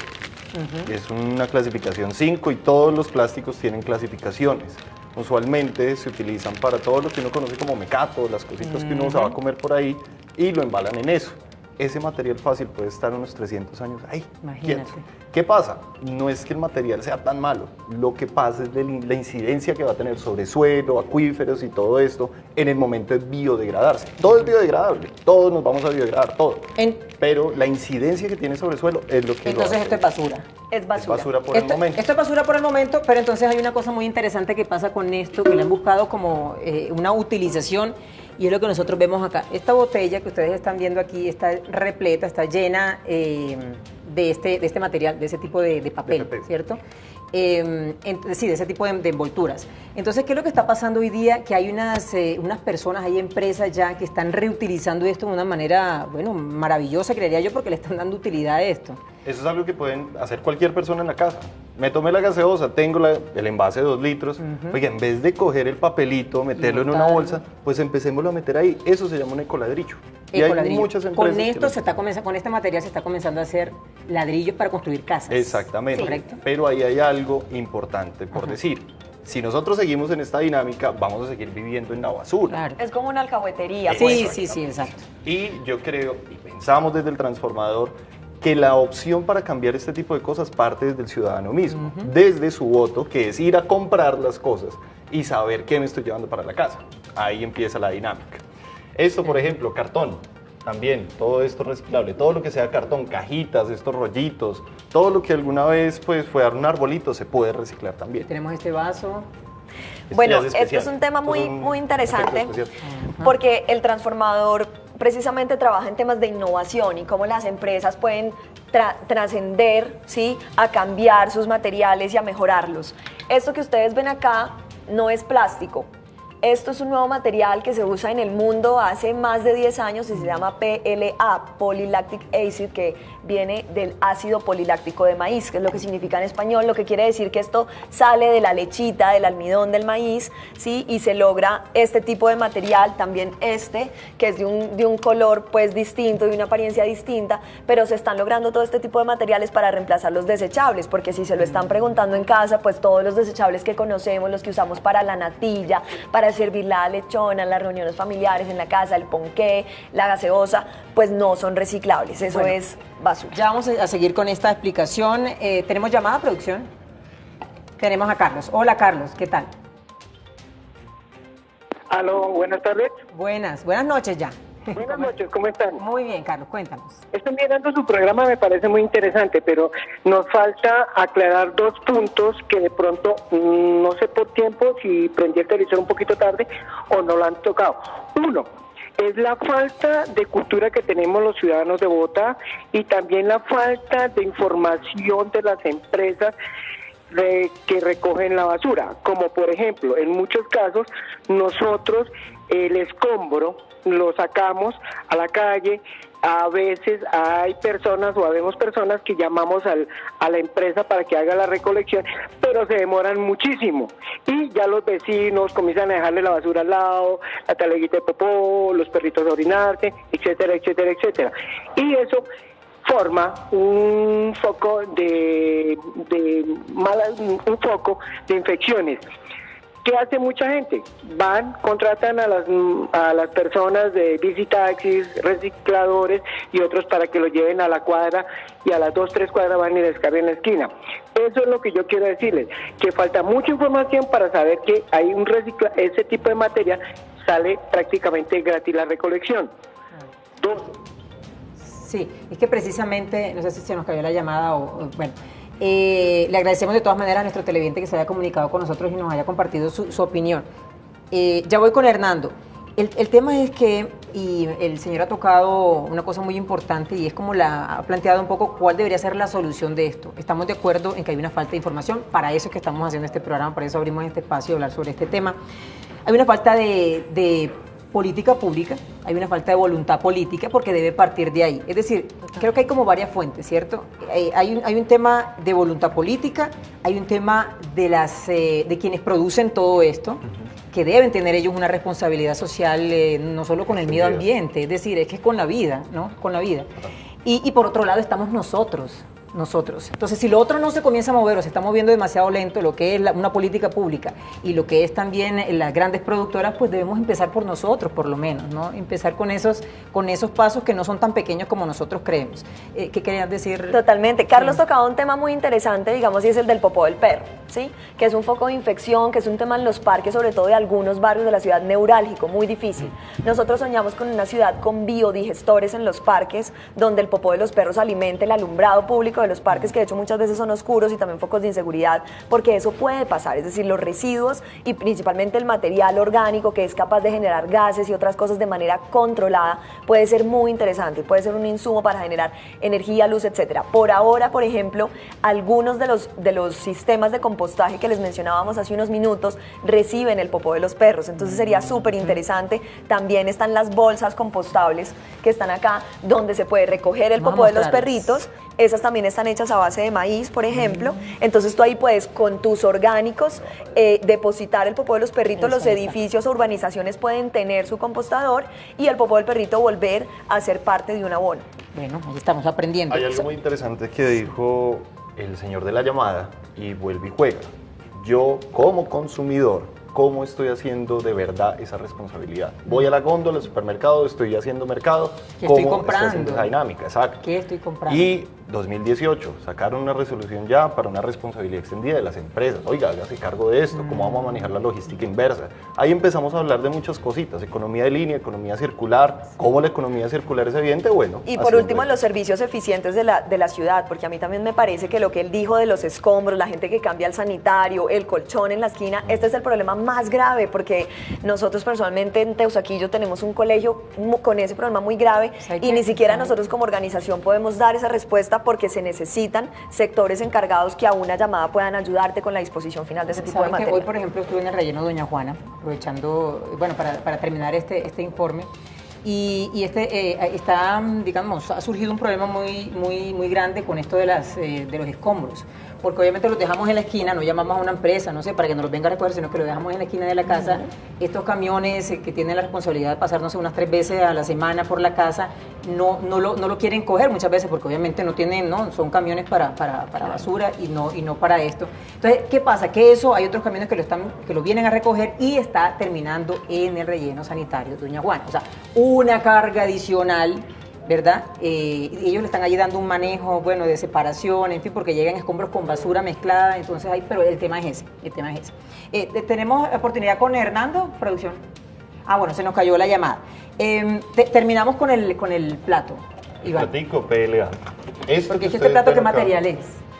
Es una clasificación 5 y todos los plásticos tienen clasificaciones. Usualmente se utilizan para todo lo que uno conoce como mecato, las cositas que uno se va a comer por ahí y lo embalan en eso. Ese material fácil puede estar unos 300 años ahí, quieto. ¿Qué pasa? No es que el material sea tan malo, lo que pasa es la incidencia que va a tener sobre suelo, acuíferos y todo esto en el momento de biodegradarse. Todo es biodegradable, todos nos vamos a biodegradar, todo. Pero la incidencia que tiene sobre suelo es lo que entonces esto es basura. Es basura. Es basura por el momento. Esto es basura por el momento, pero entonces hay una cosa muy interesante que pasa con esto, que le han buscado como una utilización. Y es lo que nosotros vemos acá. Esta botella que ustedes están viendo aquí está repleta, está llena de este material, de ese tipo de papel, ¿cierto? Sí, de ese tipo de envolturas. Entonces, ¿qué es lo que está pasando hoy día? Que hay unas personas, hay empresas ya que están reutilizando esto de una manera, bueno, maravillosa, creería yo, porque le están dando utilidad a esto. Eso es algo que pueden hacer cualquier persona en la casa. Me tomé la gaseosa, tengo el envase de 2 litros. Oiga, en vez de coger el papelito, meterlo en una bolsa, pues empecémoslo a meter ahí. Eso se llama un ecoladrillo. Y hay muchas empresas. Con esto con este material se está comenzando a hacer ladrillos para construir casas. Exactamente. Correcto. Pero ahí hay algo importante por decir. Si nosotros seguimos en esta dinámica, vamos a seguir viviendo en la basura. Claro. Es como una alcahuetería. Sí, exacto. Y yo creo, y pensamos desde el transformador, que la opción para cambiar este tipo de cosas parte desde el ciudadano mismo, desde su voto, que es ir a comprar las cosas y saber qué me estoy llevando para la casa. Ahí empieza la dinámica. Esto, por ejemplo, cartón, también, todo esto reciclable, todo lo que sea cartón, cajitas, estos rollitos, todo lo que alguna vez pues, fue a dar un arbolito se puede reciclar también. Tenemos este vaso. Bueno, este es un tema muy interesante porque el transformador precisamente trabaja en temas de innovación y cómo las empresas pueden trascender, ¿sí?, a cambiar sus materiales y a mejorarlos. Esto que ustedes ven acá no es plástico. Esto es un nuevo material que se usa en el mundo hace más de 10 años y se llama PLA, Polylactic Acid, que viene del ácido poliláctico de maíz, que es lo que significa en español, lo que quiere decir que esto sale de la lechita, del almidón del maíz, ¿sí? Y se logra este tipo de material, también que es de un color pues distinto, de una apariencia distinta, pero se están logrando todo este tipo de materiales para reemplazar los desechables, porque si se lo están preguntando en casa, pues todos los desechables que conocemos, los que usamos para la natilla, para servir la lechona, las reuniones familiares en la casa, el ponqué, la gaseosa, pues no son reciclables, eso es basura. Ya vamos a seguir con esta explicación. ¿Tenemos llamada, producción? Tenemos a Carlos. Hola, Carlos, ¿qué tal? Aló, buenas tardes. Buenas noches ya. Buenas noches, ¿cómo están? Muy bien, Carlos, cuéntanos. Estoy mirando su programa, me parece muy interesante, pero nos falta aclarar 2 puntos que de pronto, no sé por tiempo, si prendí el televisor un poquito tarde o no lo han tocado. Uno, es la falta de cultura que tenemos los ciudadanos de Bogotá y también la falta de información de las empresas que recogen la basura, como por ejemplo, en muchos casos, nosotros el escombro lo sacamos a la calle, a veces hay personas o habemos personas que llamamos a la empresa para que haga la recolección, pero se demoran muchísimo y ya los vecinos comienzan a dejarle la basura al lado, la taleguita de popó, los perritos a orinarse, etcétera, etcétera, etcétera. Y eso forma un foco un foco de infecciones. ¿Qué hace mucha gente? Van, contratan a las personas de visitaxis, recicladores y otros para que lo lleven a la cuadra y a las 2, 3 cuadras van y descargan en la esquina. Eso es lo que yo quiero decirles, que falta mucha información para saber que hay ese tipo de materia sale prácticamente gratis la recolección. 2. Sí, es que precisamente, no sé si se nos cayó la llamada bueno. Le agradecemos de todas maneras a nuestro televidente que se haya comunicado con nosotros y nos haya compartido su opinión. Ya voy con Hernando. El tema es que, y el señor ha tocado una cosa muy importante y es como ha planteado un poco cuál debería ser la solución de esto. Estamos de acuerdo en que hay una falta de información, para eso es que estamos haciendo este programa, para eso abrimos este espacio a hablar sobre este tema. Hay una falta de política pública, hay una falta de voluntad política porque debe partir de ahí. Es decir, creo que hay como varias fuentes, ¿cierto? Hay un tema de voluntad política, hay un tema de quienes producen todo esto, que deben tener ellos una responsabilidad social, no solo con el medio ambiente, es decir, es que es con la vida, ¿no? Con la vida. Y por otro lado estamos nosotros, nosotros. Entonces, si lo otro no se comienza a mover o se está moviendo demasiado lento, lo que es una política pública y lo que es también las grandes productoras, pues debemos empezar por nosotros, por lo menos, ¿no? Empezar con esos pasos que no son tan pequeños como nosotros creemos. ¿Qué querías decir? Totalmente. Carlos tocaba un tema muy interesante, digamos, y es el del popó del perro, ¿sí? Que es un foco de infección, que es un tema en los parques, sobre todo de algunos barrios de la ciudad, neurálgico, muy difícil. Nosotros soñamos con una ciudad con biodigestores en los parques, donde el popó de los perros alimente el alumbrado público de los parques, que de hecho muchas veces son oscuros, y también focos de inseguridad, porque eso puede pasar, es decir, los residuos y principalmente el material orgánico que es capaz de generar gases y otras cosas de manera controlada, puede ser muy interesante, puede ser un insumo para generar energía, luz, etcétera. Por ahora, por ejemplo, algunos de los sistemas de compostaje que les mencionábamos hace unos minutos reciben el popó de los perros, entonces sería súper interesante. También están las bolsas compostables que están acá, donde se puede recoger el popó de los perritos. Esas también están hechas a base de maíz, por ejemplo. Entonces tú ahí puedes, con tus orgánicos, depositar el popó de los perritos. Los edificios o urbanizaciones pueden tener su compostador y el popó del perrito volver a ser parte de un abono. Bueno, ahí estamos aprendiendo. Hay algo muy interesante que dijo el señor de la llamada y vuelve y juega. Yo, como consumidor, ¿cómo estoy haciendo de verdad esa responsabilidad? Voy a la góndola del supermercado, estoy haciendo mercado. ¿Qué estoy ¿Cómo comprando? estoy haciendo esa dinámica? Exacto. ¿Qué estoy comprando? Y 2018 sacaron una resolución ya para una responsabilidad extendida de las empresas. Oiga, hágase cargo de esto, ¿cómo vamos a manejar la logística inversa? Ahí empezamos a hablar de muchas cositas, economía de línea, economía circular. ¿Cómo la economía circular es evidente? Bueno. Y por último, los servicios eficientes de la ciudad, porque a mí también me parece que lo que él dijo de los escombros, la gente que cambia el sanitario, el colchón en la esquina, este es el problema más grave, porque nosotros personalmente en Teusaquillo tenemos un colegio con ese problema muy grave y ni siquiera nosotros como organización podemos dar esa respuesta, porque se necesitan sectores encargados que a una llamada puedan ayudarte con la disposición final de ese tipo de materia. Hoy, por ejemplo, estuve en el relleno Doña Juana, aprovechando, bueno, para terminar este informe, y está, digamos, ha surgido un problema muy grande con esto de los escombros, porque obviamente los dejamos en la esquina, no llamamos a una empresa, no sé, para que nos los venga a recoger, sino que los dejamos en la esquina de la casa. Estos camiones que tienen la responsabilidad de pasar, no sé, unas 3 veces a la semana por la casa, no lo quieren coger muchas veces, porque obviamente no tienen, no, son camiones para basura y no para esto. Entonces, ¿qué pasa? Que eso, hay otros camiones que lo vienen a recoger y está terminando en el relleno sanitario Doña Juana. O sea, una carga adicional, ¿verdad? Ellos le están allí dando un manejo, bueno, de separación, en fin, porque llegan escombros con basura mezclada, entonces pero el tema es ese, ¿tenemos oportunidad con Hernando, producción? Ah, bueno, se nos cayó la llamada. Terminamos con el plato, Iván. Platico, PLA. Porque este plato, ¿qué material es?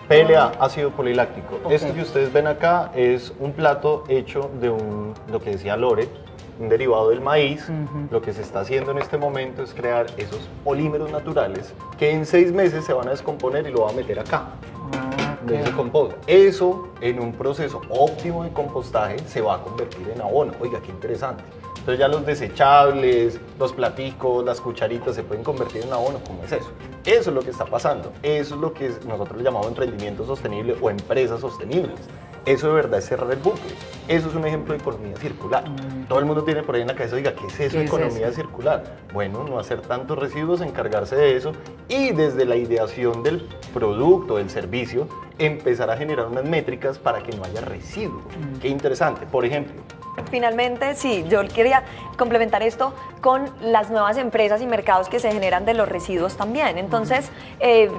PLA, ácido poliláctico. Okay. Esto que ustedes ven acá es un plato hecho de lo que decía Lore, un derivado del maíz. Lo que se está haciendo en este momento es crear esos polímeros naturales que en 6 meses se van a descomponer y lo va a meter acá. De ese compost. Eso, en un proceso óptimo de compostaje, se va a convertir en abono. Oiga, qué interesante. Entonces ya los desechables, los platicos, las cucharitas se pueden convertir en abono. ¿Cómo es eso? Eso es lo que está pasando. Eso es lo que nosotros le llamamos emprendimiento sostenible o empresas sostenibles. Eso de verdad es cerrar el bucle. Eso es un ejemplo de economía circular. Todo el mundo tiene por ahí en la cabeza, oiga, ¿qué es eso de economía circular? Bueno, no hacer tantos residuos, encargarse de eso y desde la ideación del producto, del servicio, empezar a generar unas métricas para que no haya residuos. Qué interesante. Por ejemplo, finalmente, sí, yo quería complementar esto con las nuevas empresas y mercados que se generan de los residuos también. Entonces,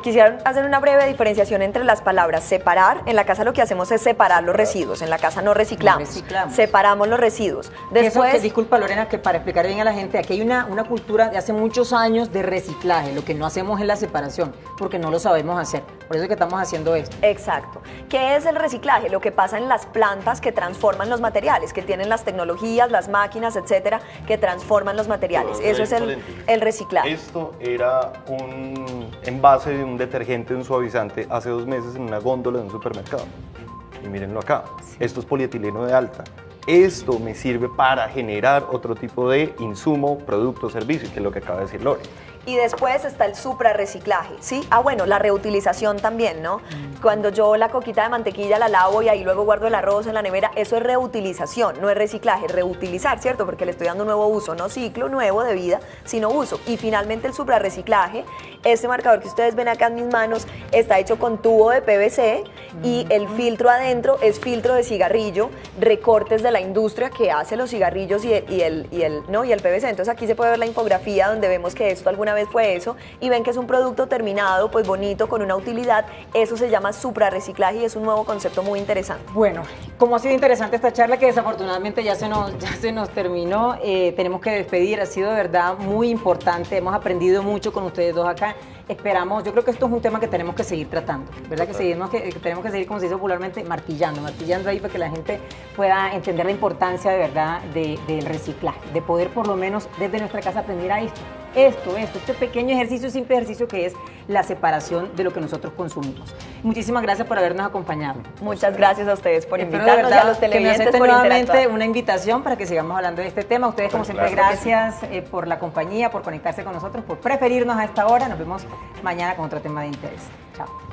quisiera hacer una breve diferenciación entre las palabras separar. En la casa lo que hacemos es separar los residuos. En la casa no reciclamos. Separamos los residuos. Después, disculpa, Lorena, que para explicar bien a la gente, aquí hay una cultura de hace muchos años de reciclaje. Lo que no hacemos es la separación, porque no lo sabemos hacer. Por eso es que estamos haciendo esto. Exacto. ¿Qué es el reciclaje? Lo que pasa en las plantas que transforman los materiales, que tienen las tecnologías, las máquinas, etcétera, que transforman los materiales. Eso es el reciclaje. Esto era un envase de un detergente, de un suavizante, hace 2 meses en una góndola de un supermercado. Y mírenlo acá. Sí. Esto es polietileno de alta. Esto me sirve para generar otro tipo de insumo, producto, servicio, que es lo que acaba de decir Lore. Y después está el suprarreciclaje, ¿sí? Ah, bueno, la reutilización también, ¿no? Cuando yo la coquita de mantequilla la lavo y ahí luego guardo el arroz en la nevera, eso es reutilización, no es reciclaje, reutilizar, ¿cierto? Porque le estoy dando un nuevo uso, no ciclo nuevo de vida, sino uso. Y finalmente el suprarreciclaje, este marcador que ustedes ven acá en mis manos está hecho con tubo de PVC y el filtro adentro es filtro de cigarrillo, recortes de la industria que hace los cigarrillos y el PVC. Entonces aquí se puede ver la infografía donde vemos que esto alguna vez fue eso y ven que es un producto terminado, pues bonito, con una utilidad. Eso se llama suprarreciclaje y es un nuevo concepto muy interesante. Bueno, como ha sido interesante esta charla que desafortunadamente ya se nos terminó, tenemos que despedir, ha sido de verdad muy importante, hemos aprendido mucho con ustedes dos acá. Esperamos, yo creo que esto es un tema que tenemos que seguir tratando, ¿verdad? Que tenemos que seguir, como se dice popularmente, martillando ahí para que la gente pueda entender la importancia de verdad del reciclaje, de poder por lo menos desde nuestra casa aprender a este pequeño ejercicio, simple ejercicio que es la separación de lo que nosotros consumimos. Muchísimas gracias por habernos acompañado. Muchas gracias a ustedes por Espero invitarnos y a los que me televidentes acepten por nuevamente interactuar. una invitación para que sigamos hablando de este tema. Ustedes, como siempre, gracias por la compañía, por conectarse con nosotros, por preferirnos a esta hora. Nos vemos mañana con otro tema de interés. Chao.